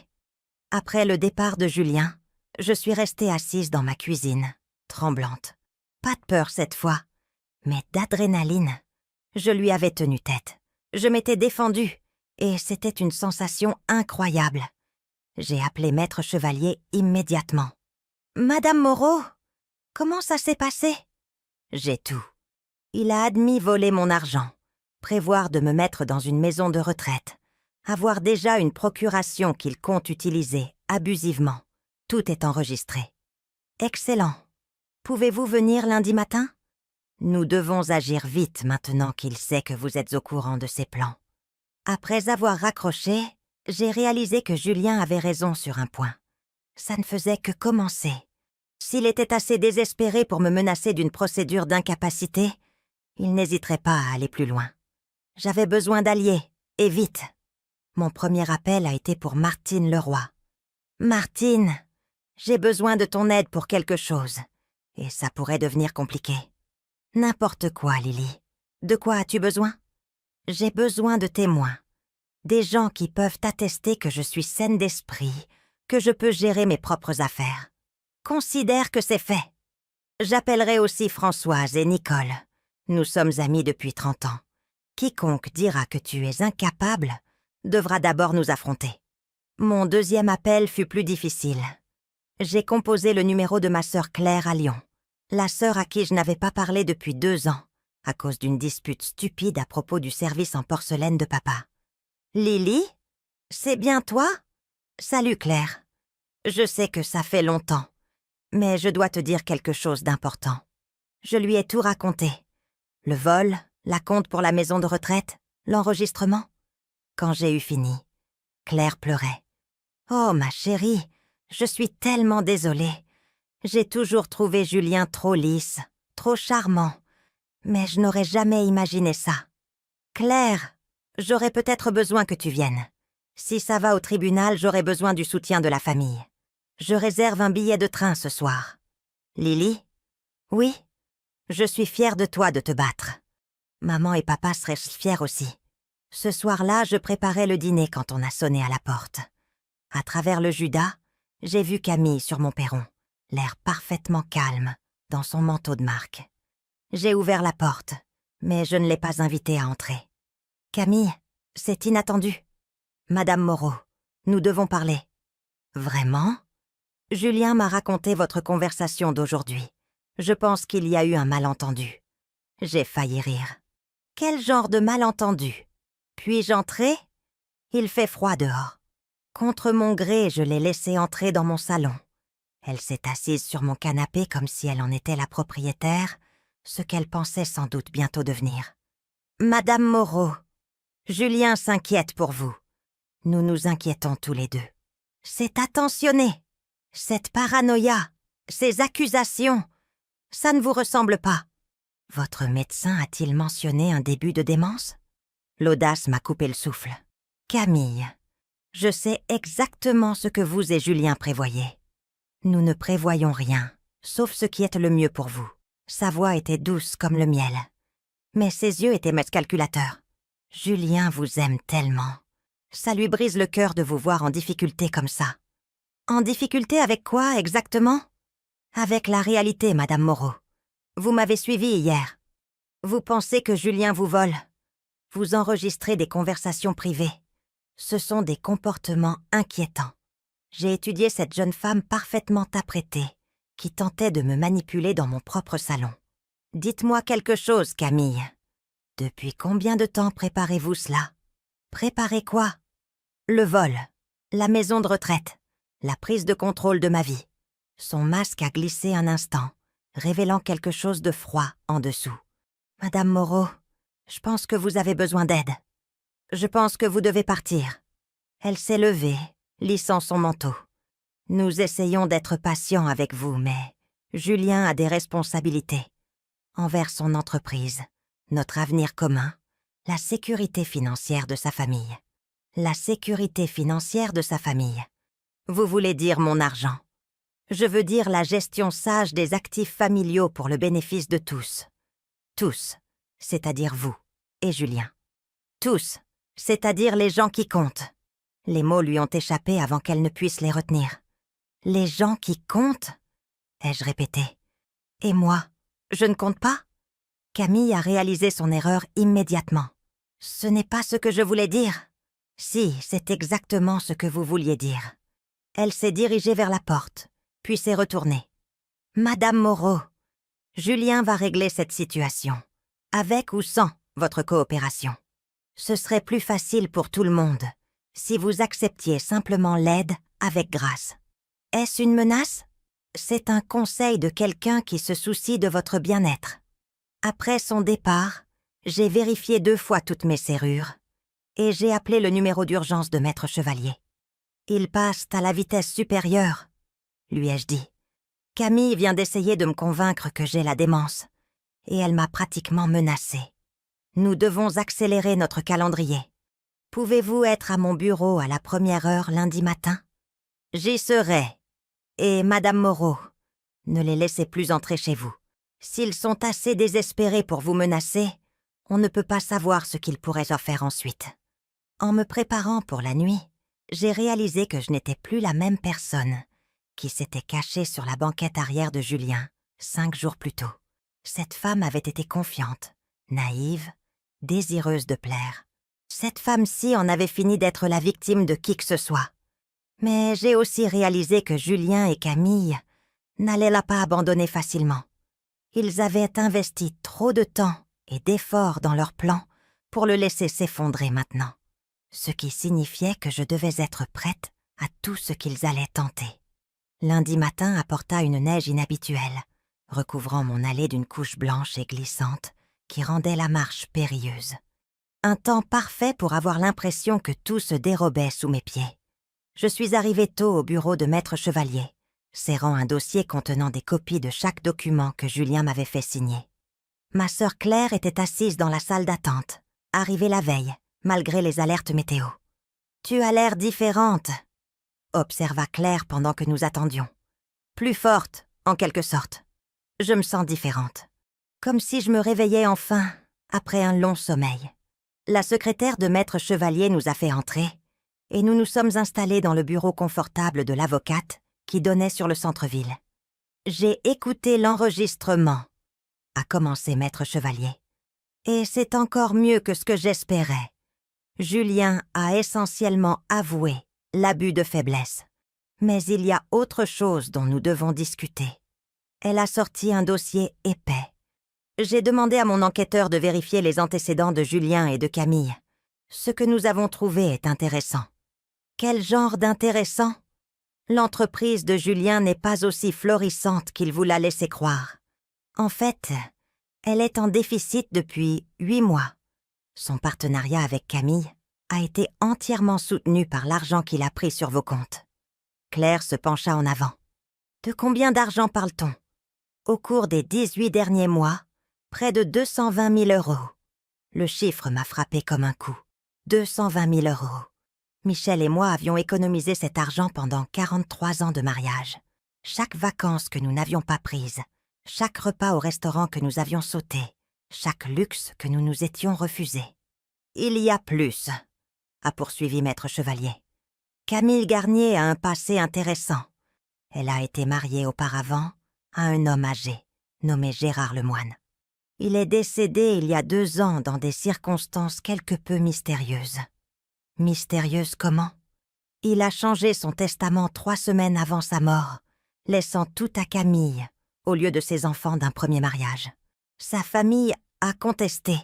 Après le départ de Julien, je suis restée assise dans ma cuisine, tremblante. Pas de peur cette fois, mais d'adrénaline. Je lui avais tenu tête. Je m'étais défendue, et c'était une sensation incroyable. J'ai appelé Maître Chevalier immédiatement. « Madame Moreau, comment ça s'est passé ?» J'ai tout. Il a admis voler mon argent, prévoir de me mettre dans une maison de retraite, avoir déjà une procuration qu'il compte utiliser abusivement. Tout est enregistré. « Excellent. Pouvez-vous venir lundi matin ? Nous devons agir vite maintenant qu'il sait que vous êtes au courant de ses plans. » Après avoir raccroché, j'ai réalisé que Julien avait raison sur un point. Ça ne faisait que commencer. S'il était assez désespéré pour me menacer d'une procédure d'incapacité, il n'hésiterait pas à aller plus loin. J'avais besoin d'alliés, et vite. Mon premier appel a été pour Martine Leroy. « Martine, j'ai besoin de ton aide pour quelque chose, et ça pourrait devenir compliqué. »« N'importe quoi, Lily. De quoi as-tu besoin ? » ?»« J'ai besoin de témoins. Des gens qui peuvent attester que je suis saine d'esprit, que je peux gérer mes propres affaires. Considère que c'est fait. J'appellerai aussi Françoise et Nicole. Nous sommes amis depuis 30 ans. Quiconque dira que tu es incapable devra d'abord nous affronter. » Mon deuxième appel fut plus difficile. J'ai composé le numéro de ma sœur Claire à Lyon, la sœur à qui je n'avais pas parlé depuis 2 ans, à cause d'une dispute stupide à propos du service en porcelaine de papa. « Lily ? C'est bien toi ? Salut Claire. Je sais que ça fait longtemps, mais je dois te dire quelque chose d'important. » Je lui ai tout raconté. Le vol, la compte pour la maison de retraite, l'enregistrement. Quand j'ai eu fini, Claire pleurait. « Oh, ma chérie, je suis tellement désolée. J'ai toujours trouvé Julien trop lisse, trop charmant, mais je n'aurais jamais imaginé ça. Claire, j'aurais peut-être besoin que tu viennes. Si ça va au tribunal, j'aurai besoin du soutien de la famille. Je réserve un billet de train ce soir. Lily ? Oui ? Je suis fière de toi de te battre. Maman et papa seraient fiers aussi. Ce soir-là, je préparais le dîner quand on a sonné à la porte. À travers le judas, j'ai vu Camille sur mon perron, l'air parfaitement calme, dans son manteau de marque. J'ai ouvert la porte, mais je ne l'ai pas invitée à entrer. « Camille, C'est inattendu. Madame Moreau, nous devons parler. Vraiment? Julien m'a raconté votre conversation d'aujourd'hui. Je pense qu'il y a eu un malentendu. J'ai failli rire. Quel genre de malentendu? Puis-je entrer? Il fait froid dehors. Contre mon gré, je l'ai laissée entrer dans mon salon. Elle s'est assise sur mon canapé comme si elle en était la propriétaire, ce qu'elle pensait sans doute bientôt devenir. Madame Moreau, Julien s'inquiète pour vous. Nous nous inquiétons tous les deux. C'est attentionné. Cette paranoïa, ces accusations, ça ne vous ressemble pas. Votre médecin a-t-il mentionné un début de démence? L'audace m'a coupé le souffle. Camille, je sais exactement ce que vous et Julien prévoyez. Nous ne prévoyons rien, sauf ce qui est le mieux pour vous. Sa voix était douce comme le miel, mais ses yeux étaient mes calculateurs. Julien vous aime tellement. Ça lui brise le cœur de vous voir en difficulté comme ça. En difficulté avec quoi, exactement? Avec la réalité, Madame Moreau. Vous m'avez suivi hier. Vous pensez que Julien vous vole. Vous enregistrez des conversations privées. Ce sont des comportements inquiétants. J'ai étudié cette jeune femme parfaitement apprêtée, qui tentait de me manipuler dans mon propre salon. Dites-moi quelque chose, Camille. Depuis combien de temps préparez-vous cela? Préparez quoi? Le vol, la maison de retraite, la prise de contrôle de ma vie. Son masque a glissé un instant, révélant quelque chose de froid en dessous. Madame Moreau, je pense que vous avez besoin d'aide. Je pense que vous devez partir. Elle s'est levée, lissant son manteau. Nous essayons d'être patients avec vous, mais Julien a des responsabilités. Envers son entreprise, notre avenir commun, la sécurité financière de sa famille. La sécurité financière de sa famille. Vous voulez dire mon argent. Je veux dire la gestion sage des actifs familiaux pour le bénéfice de tous. Tous, c'est-à-dire vous et Julien. Tous, c'est-à-dire les gens qui comptent. Les mots lui ont échappé avant qu'elle ne puisse les retenir. Les gens qui comptent? Ai-je répété. Et moi, je ne compte pas? Camille a réalisé son erreur immédiatement. Ce n'est pas ce que je voulais dire. Si, c'est exactement ce que vous vouliez dire. Elle s'est dirigée vers la porte, puis s'est retournée. Madame Moreau, Julien va régler cette situation, avec ou sans votre coopération. Ce serait plus facile pour tout le monde si vous acceptiez simplement l'aide avec grâce. Est-ce une menace? C'est un conseil de quelqu'un qui se soucie de votre bien-être. Après son départ, j'ai vérifié 2 fois toutes mes serrures et j'ai appelé le numéro d'urgence de Maître Chevalier. Ils passent à la vitesse supérieure, lui ai-je dit. Camille vient d'essayer de me convaincre que j'ai la démence et elle m'a pratiquement menacée. Nous devons accélérer notre calendrier. Pouvez-vous être à mon bureau à la 1re heure lundi matin? J'y serai. Et Madame Moreau, ne les laissez plus entrer chez vous. S'ils sont assez désespérés pour vous menacer, on ne peut pas savoir ce qu'ils pourraient en faire ensuite. En me préparant pour la nuit, j'ai réalisé que je n'étais plus la même personne qui s'était cachée sur la banquette arrière de Julien 5 jours plus tôt. Cette femme avait été confiante, naïve, désireuse de plaire. Cette femme-ci en avait fini d'être la victime de qui que ce soit. Mais j'ai aussi réalisé que Julien et Camille n'allaient la pas abandonner facilement. Ils avaient investi trop de temps et d'efforts dans leur plan pour le laisser s'effondrer maintenant, ce qui signifiait que je devais être prête à tout ce qu'ils allaient tenter. Lundi matin apporta une neige inhabituelle, recouvrant mon allée d'une couche blanche et glissante qui rendait la marche périlleuse. Un temps parfait pour avoir l'impression que tout se dérobait sous mes pieds. Je suis arrivée tôt au bureau de Maître Chevalier, serrant un dossier contenant des copies de chaque document que Julien m'avait fait signer. Ma sœur Claire était assise dans la salle d'attente, arrivée la veille, malgré les alertes météo. « Tu as l'air différente », observa Claire pendant que nous attendions. « Plus forte, en quelque sorte. Je me sens différente. Comme si je me réveillais enfin, après un long sommeil. » La secrétaire de Maître Chevalier nous a fait entrer, et nous nous sommes installés dans le bureau confortable de l'avocate qui donnait sur le centre-ville. « J'ai écouté l'enregistrement », a commencé Maître Chevalier. « Et c'est encore mieux que ce que j'espérais. Julien a essentiellement avoué l'abus de faiblesse. Mais il y a autre chose dont nous devons discuter. Elle a sorti un dossier épais. J'ai demandé à mon enquêteur de vérifier les antécédents de Julien et de Camille. Ce que nous avons trouvé est intéressant. Quel genre d'intéressant? L'entreprise de Julien n'est pas aussi florissante qu'il vous l'a laissé croire. En fait, elle est en déficit depuis 8 mois. Son partenariat avec Camille a été entièrement soutenu par l'argent qu'il a pris sur vos comptes. Claire se pencha en avant. De combien d'argent parle-t-on? Au cours des 18 derniers mois, près de 220 000 €. Le chiffre m'a frappé comme un coup. 220 000 €. Michel et moi avions économisé cet argent pendant 43 ans de mariage. Chaque vacance que nous n'avions pas prise, chaque repas au restaurant que nous avions sauté, chaque luxe que nous nous étions refusés. Il y a plus, a poursuivi Maître Chevalier. Camille Garnier a un passé intéressant. Elle a été mariée auparavant à un homme âgé, nommé Gérard Lemoine. Il est décédé il y a 2 ans dans des circonstances quelque peu mystérieuses. Mystérieuses comment? Il a changé son testament 3 semaines avant sa mort, laissant tout à Camille, au lieu de ses enfants d'un premier mariage. Sa famille a contesté,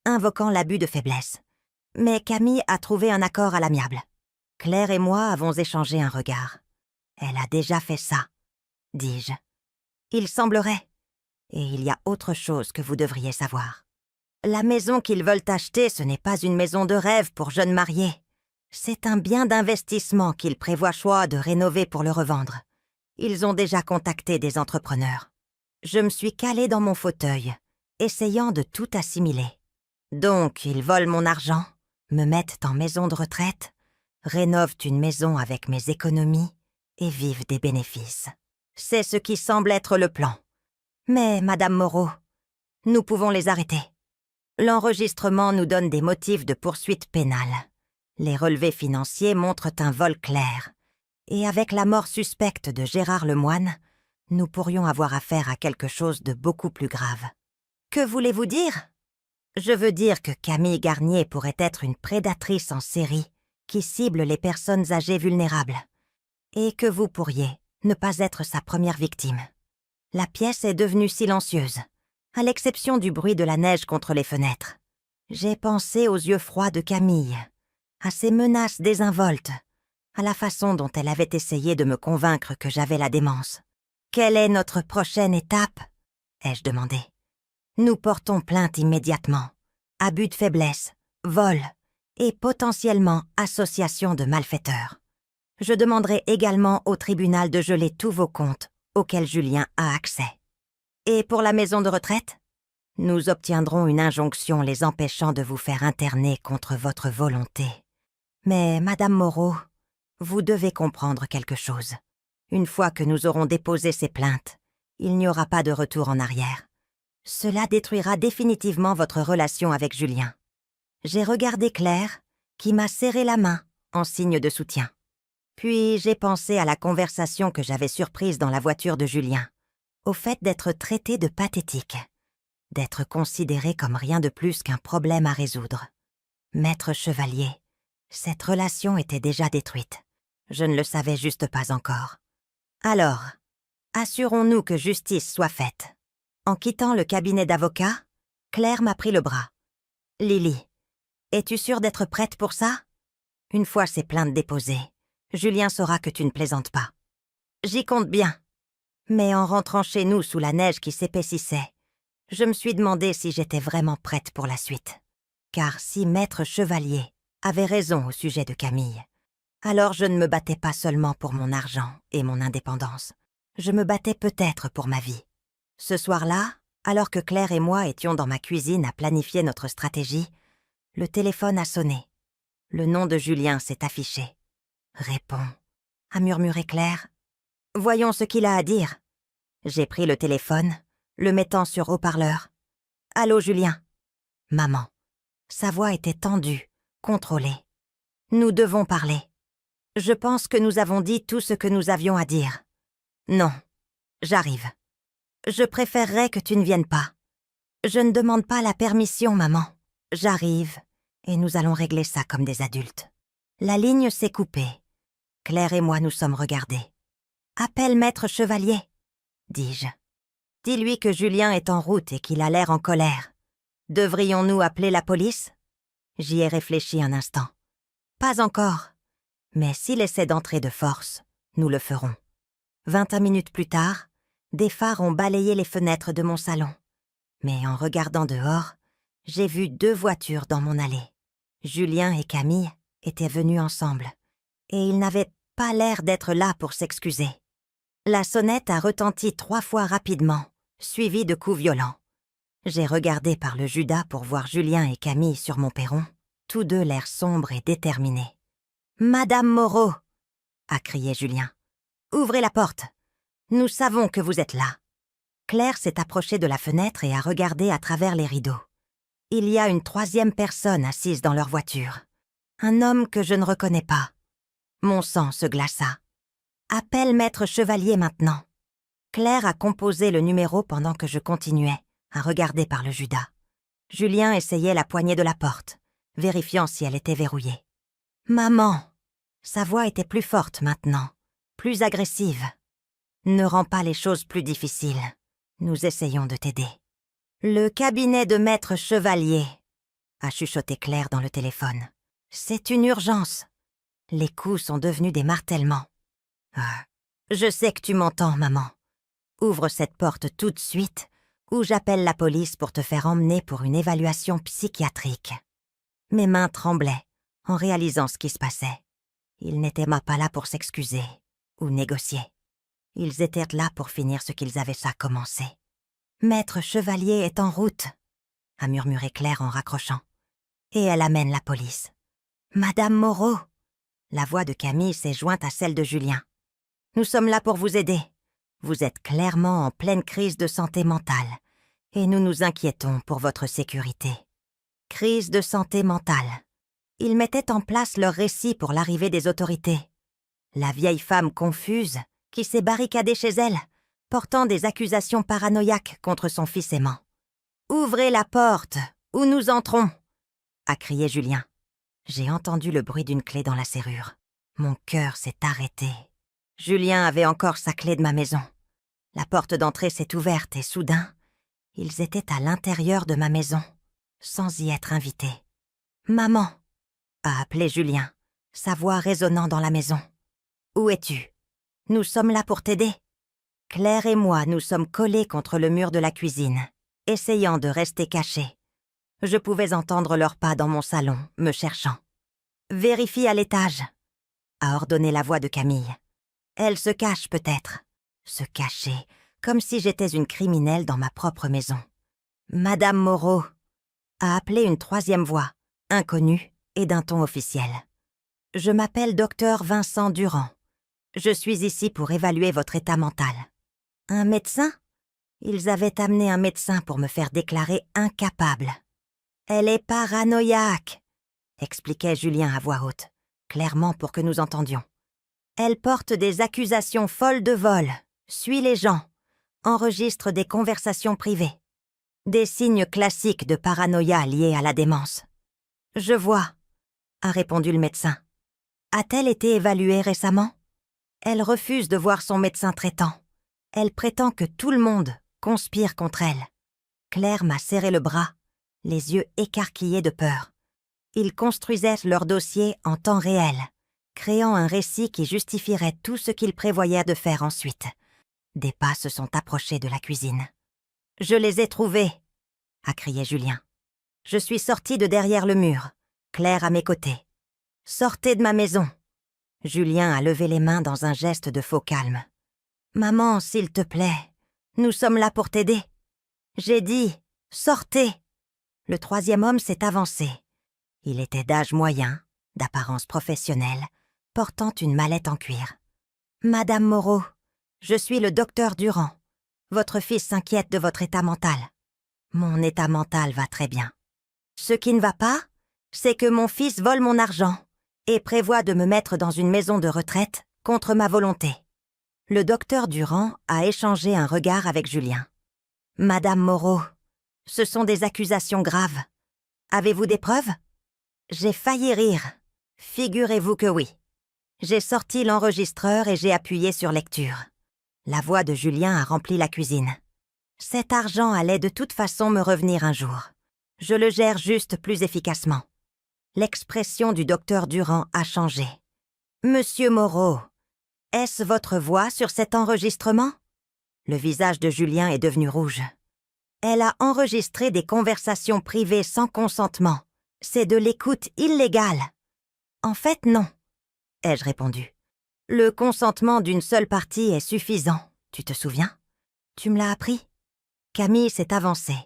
invoquant l'abus de faiblesse. Mais Camille a trouvé un accord à l'amiable. Claire et moi avons échangé un regard. Elle a déjà fait ça, dis-je. Il semblerait. Et il y a autre chose que vous devriez savoir. La maison qu'ils veulent acheter, ce n'est pas une maison de rêve pour jeunes mariés. C'est un bien d'investissement qu'ils prévoient choix de rénover pour le revendre. Ils ont déjà contacté des entrepreneurs. Je me suis calée dans mon fauteuil, essayant de tout assimiler. Donc, ils volent mon argent, me mettent en maison de retraite, rénovent une maison avec mes économies et vivent des bénéfices. C'est ce qui semble être le plan. Mais, Madame Moreau, nous pouvons les arrêter. L'enregistrement nous donne des motifs de poursuite pénale. Les relevés financiers montrent un vol clair. Et avec la mort suspecte de Gérard Lemoine, nous pourrions avoir affaire à quelque chose de beaucoup plus grave. Que voulez-vous dire? Je veux dire que Camille Garnier pourrait être une prédatrice en série qui cible les personnes âgées vulnérables. Et que vous pourriez ne pas être sa première victime. La pièce est devenue silencieuse, à l'exception du bruit de la neige contre les fenêtres. J'ai pensé aux yeux froids de Camille, à ses menaces désinvoltes, à la façon dont elle avait essayé de me convaincre que j'avais la démence. Quelle est notre prochaine étape? Ai-je demandé. Nous portons plainte immédiatement. Abus de faiblesse, vol et potentiellement association de malfaiteurs. Je demanderai également au tribunal de geler tous vos comptes auxquels Julien a accès. Et pour la maison de retraite? Nous obtiendrons une injonction les empêchant de vous faire interner contre votre volonté. Mais, Madame Moreau, vous devez comprendre quelque chose. Une fois que nous aurons déposé ces plaintes, il n'y aura pas de retour en arrière. Cela détruira définitivement votre relation avec Julien. J'ai regardé Claire, qui m'a serré la main en signe de soutien. Puis j'ai pensé à la conversation que j'avais surprise dans la voiture de Julien, au fait d'être traité de pathétique, d'être considéré comme rien de plus qu'un problème à résoudre. Maître Chevalier, cette relation était déjà détruite. Je ne le savais juste pas encore. Alors, assurons-nous que justice soit faite. En quittant le cabinet d'avocat, Claire m'a pris le bras. « Lily, es-tu sûre d'être prête pour ça? Une fois ces plaintes déposées, Julien saura que tu ne plaisantes pas. » J'y compte bien. Mais en rentrant chez nous sous la neige qui s'épaississait, je me suis demandé si j'étais vraiment prête pour la suite. Car si Maître Chevalier avait raison au sujet de Camille, alors je ne me battais pas seulement pour mon argent et mon indépendance. Je me battais peut-être pour ma vie. Ce soir-là, alors que Claire et moi étions dans ma cuisine à planifier notre stratégie, le téléphone a sonné. Le nom de Julien s'est affiché. « Réponds », a murmuré Claire. « Voyons ce qu'il a à dire. » J'ai pris le téléphone, le mettant sur haut-parleur. « Allô, Julien ?»« Maman. » Sa voix était tendue, contrôlée. « Nous devons parler. Je pense que nous avons dit tout ce que nous avions à dire. Non, j'arrive. Je préférerais que tu ne viennes pas. Je ne demande pas la permission, maman. J'arrive, et nous allons régler ça comme des adultes. » La ligne s'est coupée. Claire et moi nous sommes regardés. « Appelle maître Chevalier, » dis-je. « Dis-lui que Julien est en route et qu'il a l'air en colère. Devrions-nous appeler la police ?» J'y ai réfléchi un instant. « Pas encore. Mais s'il essaie d'entrer de force, nous le ferons. » 21 minutes plus tard, des phares ont balayé les fenêtres de mon salon. Mais en regardant dehors, j'ai vu 2 voitures dans mon allée. Julien et Camille étaient venus ensemble, et ils n'avaient pas l'air d'être là pour s'excuser. La sonnette a retenti 3 fois rapidement, suivie de coups violents. J'ai regardé par le Judas pour voir Julien et Camille sur mon perron, tous deux l'air sombres et déterminés. « Madame Moreau !» a crié Julien. « Ouvrez la porte. Nous savons que vous êtes là. » Claire s'est approchée de la fenêtre et a regardé à travers les rideaux. Il y a une 3e personne assise dans leur voiture. Un homme que je ne reconnais pas. Mon sang se glaça. « Appelle maître Chevalier maintenant. » Claire a composé le numéro pendant que je continuais à regarder par le Judas. Julien essayait la poignée de la porte, vérifiant si elle était verrouillée. « Maman !» Sa voix était plus forte maintenant, plus agressive. « Ne rends pas les choses plus difficiles. Nous essayons de t'aider. »« Le cabinet de maître Chevalier !» a chuchoté Claire dans le téléphone. « C'est une urgence. » Les coups sont devenus des martèlements. « Je sais que tu m'entends, maman. Ouvre cette porte tout de suite ou j'appelle la police pour te faire emmener pour une évaluation psychiatrique. » Mes mains tremblaient en réalisant ce qui se passait. Ils n'étaient pas là pour s'excuser ou négocier. Ils étaient là pour finir ce qu'ils avaient ça commencé. « Maître Chevalier est en route !» a murmuré Claire en raccrochant. « Et elle amène la police. »« Madame Moreau !» La voix de Camille s'est jointe à celle de Julien. « Nous sommes là pour vous aider. Vous êtes clairement en pleine crise de santé mentale et nous nous inquiétons pour votre sécurité. » Crise de santé mentale. Ils mettaient en place leur récit pour l'arrivée des autorités. La vieille femme confuse qui s'est barricadée chez elle, portant des accusations paranoïaques contre son fils aimant. « Ouvrez la porte, ou nous entrons !» a crié Julien. J'ai entendu le bruit d'une clé dans la serrure. Mon cœur s'est arrêté. Julien avait encore sa clé de ma maison. La porte d'entrée s'est ouverte et soudain, ils étaient à l'intérieur de ma maison, sans y être invités. « Maman !» a appelé Julien, sa voix résonnant dans la maison. « Où es-tu ? Nous sommes là pour t'aider. » Claire et moi nous sommes collés contre le mur de la cuisine, essayant de rester cachés. Je pouvais entendre leurs pas dans mon salon, me cherchant. « Vérifie à l'étage !» a ordonné la voix de Camille. Elle se cache peut-être. Se cacher, comme si j'étais une criminelle dans ma propre maison. « Madame Moreau !» a appelé une 3e voix, inconnue et d'un ton officiel. « Je m'appelle docteur Vincent Durand. Je suis ici pour évaluer votre état mental. » Un médecin ? Ils avaient amené un médecin pour me faire déclarer incapable. « Elle est paranoïaque !» expliquait Julien à voix haute, clairement pour que nous entendions. « Elle porte des accusations folles de vol, suit les gens, enregistre des conversations privées. Des signes classiques de paranoïa liés à la démence. »« Je vois », a répondu le médecin. « A-t-elle été évaluée récemment ? » Elle refuse de voir son médecin traitant. Elle prétend que tout le monde conspire contre elle. Claire m'a serré le bras, les yeux écarquillés de peur. Ils construisaient leur dossier en temps réel, créant un récit qui justifierait tout ce qu'ils prévoyaient de faire ensuite. Des pas se sont approchés de la cuisine. « Je les ai trouvés !» a crié Julien. Je suis sortie de derrière le mur, Claire à mes côtés. « Sortez de ma maison !» Julien a levé les mains dans un geste de faux calme. « Maman, s'il te plaît, nous sommes là pour t'aider. » J'ai dit « Sortez !» Le 3e homme s'est avancé. Il était d'âge moyen, d'apparence professionnelle, portant une mallette en cuir. « Madame Moreau, je suis le docteur Durand. Votre fils s'inquiète de votre état mental. » Mon état mental va très bien. Ce qui ne va pas, c'est que mon fils vole mon argent et prévoit de me mettre dans une maison de retraite contre ma volonté. Le docteur Durand a échangé un regard avec Julien. « Madame Moreau, ce sont des accusations graves. Avez-vous des preuves ? J'ai failli rire. Figurez-vous que oui. J'ai sorti l'enregistreur et j'ai appuyé sur lecture. La voix de Julien a rempli la cuisine. Cet argent allait de toute façon me revenir un jour. Je le gère juste plus efficacement. L'expression du docteur Durand a changé. « Monsieur Moreau, est-ce votre voix sur cet enregistrement ?» Le visage de Julien est devenu rouge. « Elle a enregistré des conversations privées sans consentement. C'est de l'écoute illégale. »« En fait, non, » ai-je répondu. « Le consentement d'une seule partie est suffisant, tu te souviens? Tu me l'as appris ?» Camille s'est avancée,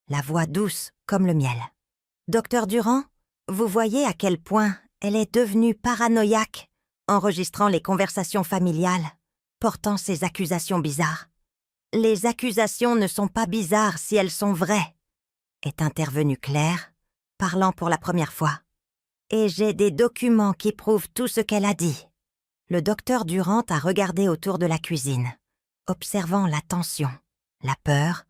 la voix douce comme le miel. « Docteur Durand, vous voyez à quel point elle est devenue paranoïaque, enregistrant les conversations familiales, portant ces accusations bizarres. Les accusations ne sont pas bizarres si elles sont vraies, » est intervenue Claire, parlant pour la première fois. « Et j'ai des documents qui prouvent tout ce qu'elle a dit. » Le docteur Durand a regardé autour de la cuisine, observant la tension, la peur,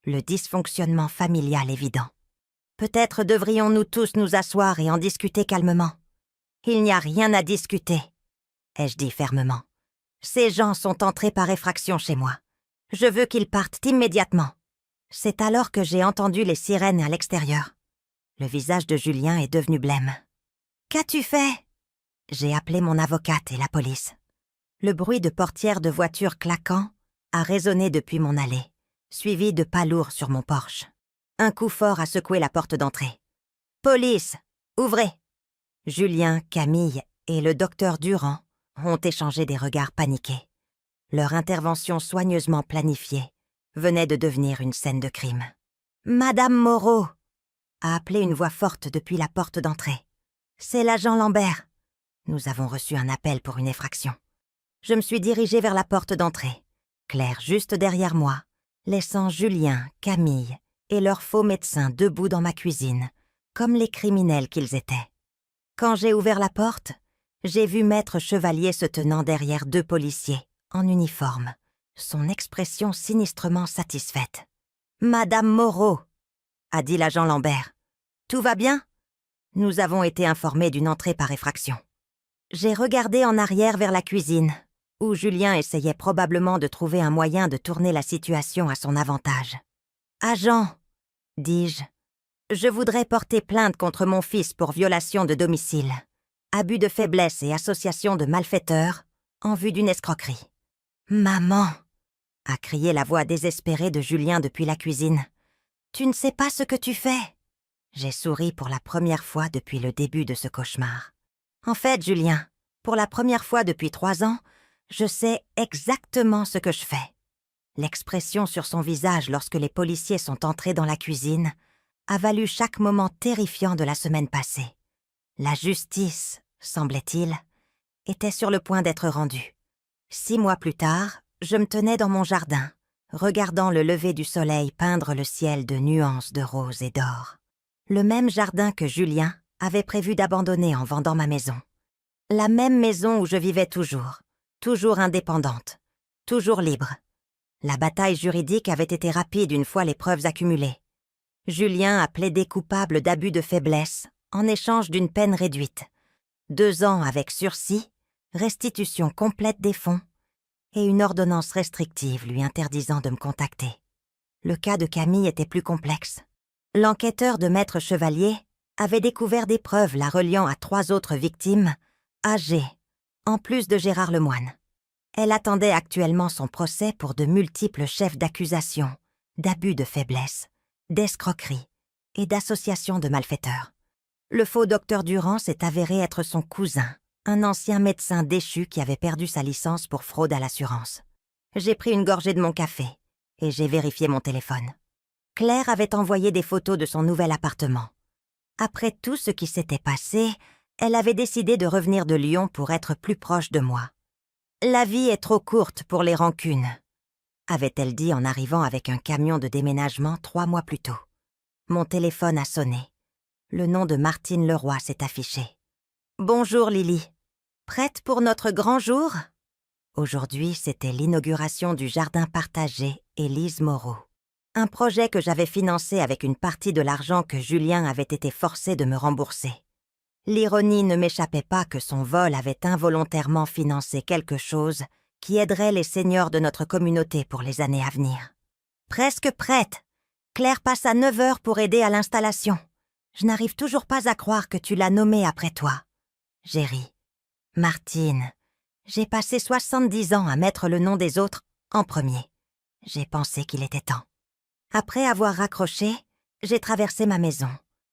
le dysfonctionnement familial évident. « Peut-être devrions-nous tous nous asseoir et en discuter calmement. »« Il n'y a rien à discuter, » ai-je dit fermement. « Ces gens sont entrés par effraction chez moi. Je veux qu'ils partent immédiatement. » C'est alors que j'ai entendu les sirènes à l'extérieur. Le visage de Julien est devenu blême. « Qu'as-tu fait ?» J'ai appelé mon avocate et la police. Le bruit de portières de voitures claquant a résonné depuis mon allée, suivi de pas lourds sur mon porche. Un coup fort a secoué la porte d'entrée. « Police, ouvrez !» Julien, Camille et le docteur Durand ont échangé des regards paniqués. Leur intervention soigneusement planifiée venait de devenir une scène de crime. « Madame Moreau !» a appelé une voix forte depuis la porte d'entrée. « C'est l'agent Lambert. Nous avons reçu un appel pour une effraction. » Je me suis dirigée vers la porte d'entrée, Claire juste derrière moi, laissant Julien, Camille et leur faux médecin debout dans ma cuisine, comme les criminels qu'ils étaient. Quand j'ai ouvert la porte, j'ai vu Maître Chevalier se tenant derrière 2 policiers, en uniforme, son expression sinistrement satisfaite. « Madame Moreau !» a dit l'agent Lambert. « Tout va bien ?» Nous avons été informés d'une entrée par effraction. J'ai regardé en arrière vers la cuisine, où Julien essayait probablement de trouver un moyen de tourner la situation à son avantage. « Agent, dis-je, je voudrais porter plainte contre mon fils pour violation de domicile, abus de faiblesse et association de malfaiteurs en vue d'une escroquerie. »« Maman !» a crié la voix désespérée de Julien depuis la cuisine. « Tu ne sais pas ce que tu fais ?» J'ai souri pour la première fois depuis le début de ce cauchemar. « En fait, Julien, pour la première fois depuis 3 ans, je sais exactement ce que je fais. » L'expression sur son visage lorsque les policiers sont entrés dans la cuisine a valu chaque moment terrifiant de la semaine passée. La justice, semblait-il, était sur le point d'être rendue. 6 mois plus tard, je me tenais dans mon jardin, regardant le lever du soleil peindre le ciel de nuances de rose et d'or. Le même jardin que Julien avait prévu d'abandonner en vendant ma maison. La même maison où je vivais toujours indépendante, toujours libre. La bataille juridique avait été rapide une fois les preuves accumulées. Julien a plaidé coupable d'abus de faiblesse en échange d'une peine réduite. 2 ans avec sursis, restitution complète des fonds et une ordonnance restrictive lui interdisant de me contacter. Le cas de Camille était plus complexe. L'enquêteur de Maître Chevalier avait découvert des preuves la reliant à 3 autres victimes, âgées, en plus de Gérard Lemoine. Elle attendait actuellement son procès pour de multiples chefs d'accusation, d'abus de faiblesse, d'escroquerie et d'association de malfaiteurs. Le faux docteur Durand s'est avéré être son cousin, un ancien médecin déchu qui avait perdu sa licence pour fraude à l'assurance. J'ai pris une gorgée de mon café et j'ai vérifié mon téléphone. Claire avait envoyé des photos de son nouvel appartement. Après tout ce qui s'était passé, elle avait décidé de revenir de Lyon pour être plus proche de moi. « La vie est trop courte pour les rancunes », avait-elle dit en arrivant avec un camion de déménagement 3 mois plus tôt. Mon téléphone a sonné. Le nom de Martine Leroy s'est affiché. « Bonjour Lily. Prête pour notre grand jour ?» Aujourd'hui, c'était l'inauguration du jardin partagé Élise Moreau. Un projet que j'avais financé avec une partie de l'argent que Julien avait été forcé de me rembourser. L'ironie ne m'échappait pas que son vol avait involontairement financé quelque chose qui aiderait les seniors de notre communauté pour les années à venir. Presque prête. Claire passe à 9 heures pour aider à l'installation. Je n'arrive toujours pas à croire que tu l'as nommée après toi. J'ai ri. Martine, j'ai passé 70 ans à mettre le nom des autres en premier. J'ai pensé qu'il était temps. Après avoir raccroché, j'ai traversé ma maison,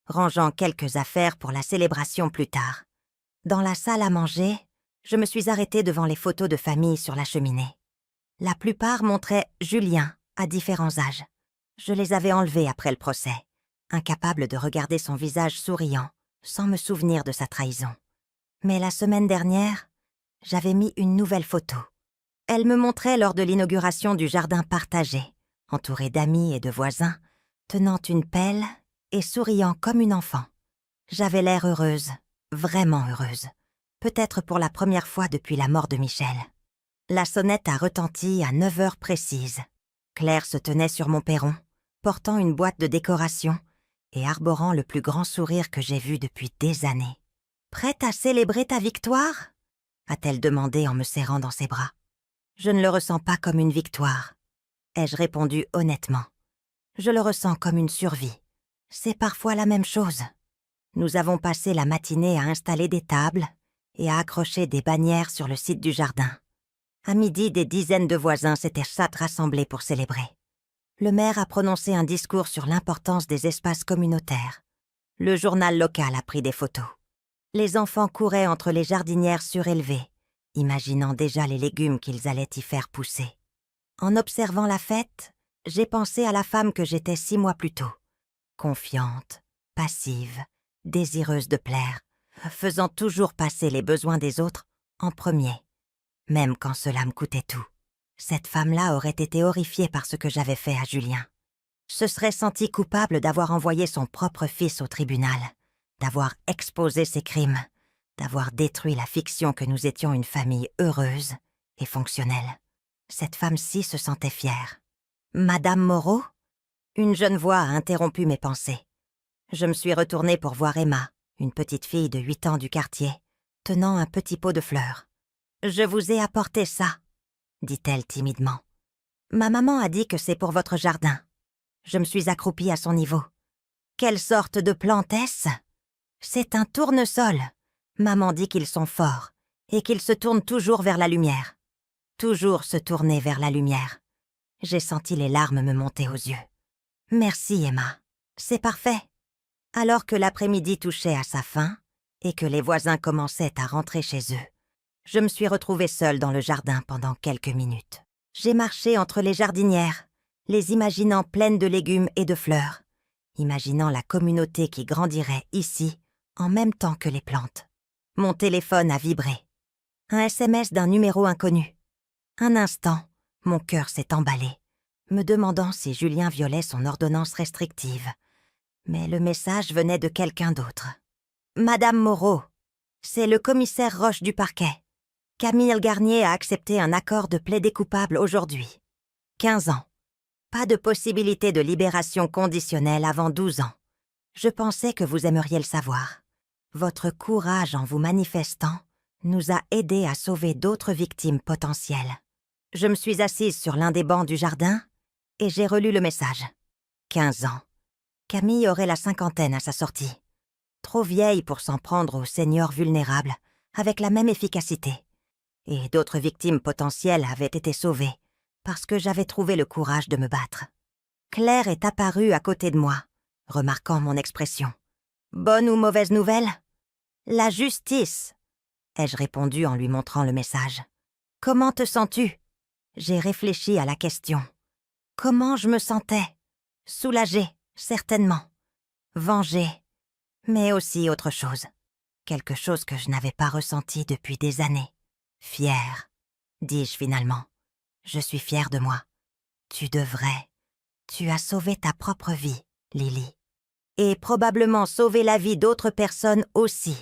rangeant quelques affaires pour la célébration plus tard. Dans la salle à manger, je me suis arrêtée devant les photos de famille sur la cheminée. La plupart montraient Julien à différents âges. Je les avais enlevés après le procès, incapable de regarder son visage souriant, sans me souvenir de sa trahison. Mais la semaine dernière, j'avais mis une nouvelle photo. Elle me montrait lors de l'inauguration du jardin partagé, entourée d'amis et de voisins, tenant une pelle et souriant comme une enfant. J'avais l'air heureuse, vraiment heureuse, peut-être pour la première fois depuis la mort de Michel. La sonnette a retenti à 9 heures précises. Claire se tenait sur mon perron, portant une boîte de décoration et arborant le plus grand sourire que j'ai vu depuis des années. « Prête à célébrer ta victoire ?» a-t-elle demandé en me serrant dans ses bras. « Je ne le ressens pas comme une victoire. » ai-je répondu honnêtement. « Je le ressens comme une survie. C'est parfois la même chose. » Nous avons passé la matinée à installer des tables et à accrocher des bannières sur le site du jardin. À midi, des dizaines de voisins s'étaient rassemblés pour célébrer. Le maire a prononcé un discours sur l'importance des espaces communautaires. Le journal local a pris des photos. Les enfants couraient entre les jardinières surélevées, imaginant déjà les légumes qu'ils allaient y faire pousser. En observant la fête, j'ai pensé à la femme que j'étais 6 mois plus tôt. Confiante, passive, désireuse de plaire, faisant toujours passer les besoins des autres en premier, même quand cela me coûtait tout. Cette femme-là aurait été horrifiée par ce que j'avais fait à Julien. Se serait sentie coupable d'avoir envoyé son propre fils au tribunal, d'avoir exposé ses crimes, d'avoir détruit la fiction que nous étions une famille heureuse et fonctionnelle. Cette femme-ci se sentait fière. « Madame Moreau ?» Une jeune voix a interrompu mes pensées. Je me suis retournée pour voir Emma, une petite fille de 8 ans du quartier, tenant un petit pot de fleurs. « Je vous ai apporté ça, » dit-elle timidement. « Ma maman a dit que c'est pour votre jardin. » Je me suis accroupie à son niveau. « Quelle sorte de plante est-ce » ? « C'est un tournesol. Maman dit qu'ils sont forts et qu'ils se tournent toujours vers la lumière. » Toujours se tourner vers la lumière. J'ai senti les larmes me monter aux yeux. « Merci, Emma. C'est parfait. » Alors que l'après-midi touchait à sa fin et que les voisins commençaient à rentrer chez eux, je me suis retrouvée seule dans le jardin pendant quelques minutes. J'ai marché entre les jardinières, les imaginant pleines de légumes et de fleurs, imaginant la communauté qui grandirait ici en même temps que les plantes. Mon téléphone a vibré. Un SMS d'un numéro inconnu. Un instant, mon cœur s'est emballé, me demandant si Julien violait son ordonnance restrictive. Mais le message venait de quelqu'un d'autre. « Madame Moreau, c'est le commissaire Roche du parquet. Camille Garnier a accepté un accord de plaidé coupable aujourd'hui. 15 ans. Pas de possibilité de libération conditionnelle avant 12 ans. Je pensais que vous aimeriez le savoir. Votre courage en vous manifestant nous a aidés à sauver d'autres victimes potentielles. » Je me suis assise sur l'un des bancs du jardin et j'ai relu le message. 15 ans. Camille aurait la cinquantaine à sa sortie. Trop vieille pour s'en prendre aux seniors vulnérables, avec la même efficacité. Et d'autres victimes potentielles avaient été sauvées, parce que j'avais trouvé le courage de me battre. Claire est apparue à côté de moi, remarquant mon expression. « Bonne ou mauvaise nouvelle ? » « La justice !» ai-je répondu en lui montrant le message. « Comment te sens-tu » J'ai réfléchi à la question. Comment je me sentais ? Soulagée, certainement. Vengée, mais aussi autre chose. Quelque chose que je n'avais pas ressenti depuis des années. Fière, dis-je finalement. Je suis fière de moi. Tu devrais. Tu as sauvé ta propre vie, Lily. Et probablement sauvé la vie d'autres personnes aussi.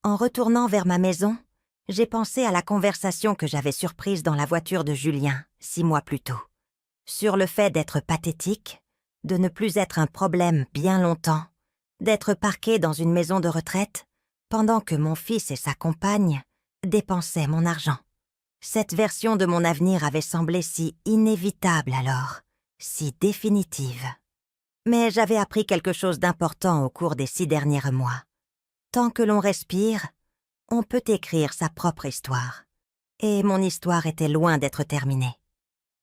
En retournant vers ma maison, j'ai pensé à la conversation que j'avais surprise dans la voiture de Julien, 6 mois plus tôt. Sur le fait d'être pathétique, de ne plus être un problème bien longtemps, d'être parqué dans une maison de retraite, pendant que mon fils et sa compagne dépensaient mon argent. Cette version de mon avenir avait semblé si inévitable alors, si définitive. Mais j'avais appris quelque chose d'important au cours des 6 derniers mois. Tant que l'on respire, on peut écrire sa propre histoire. Et mon histoire était loin d'être terminée.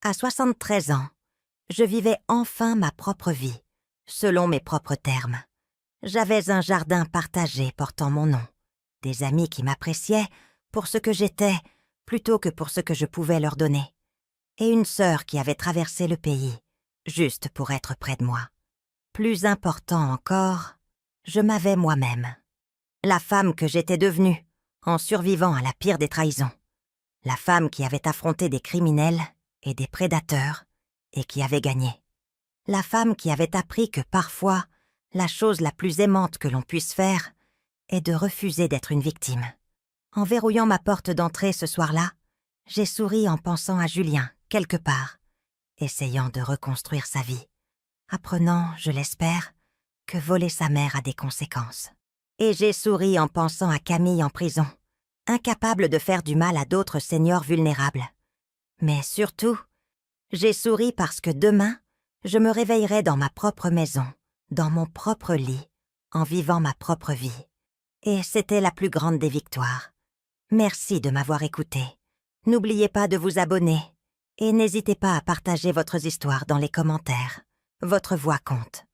À 73 ans, je vivais enfin ma propre vie, selon mes propres termes. J'avais un jardin partagé portant mon nom, des amis qui m'appréciaient pour ce que j'étais plutôt que pour ce que je pouvais leur donner, et une sœur qui avait traversé le pays, juste pour être près de moi. Plus important encore, je m'avais moi-même. La femme que j'étais devenue, en survivant à la pire des trahisons. La femme qui avait affronté des criminels et des prédateurs et qui avait gagné. La femme qui avait appris que parfois, la chose la plus aimante que l'on puisse faire est de refuser d'être une victime. En verrouillant ma porte d'entrée ce soir-là, j'ai souri en pensant à Julien, quelque part, essayant de reconstruire sa vie, apprenant, je l'espère, que voler sa mère a des conséquences. Et j'ai souri en pensant à Camille en prison, incapable de faire du mal à d'autres seniors vulnérables. Mais surtout, j'ai souri parce que demain, je me réveillerai dans ma propre maison, dans mon propre lit, en vivant ma propre vie. Et c'était la plus grande des victoires. Merci de m'avoir écouté. N'oubliez pas de vous abonner et n'hésitez pas à partager votre histoire dans les commentaires. Votre voix compte.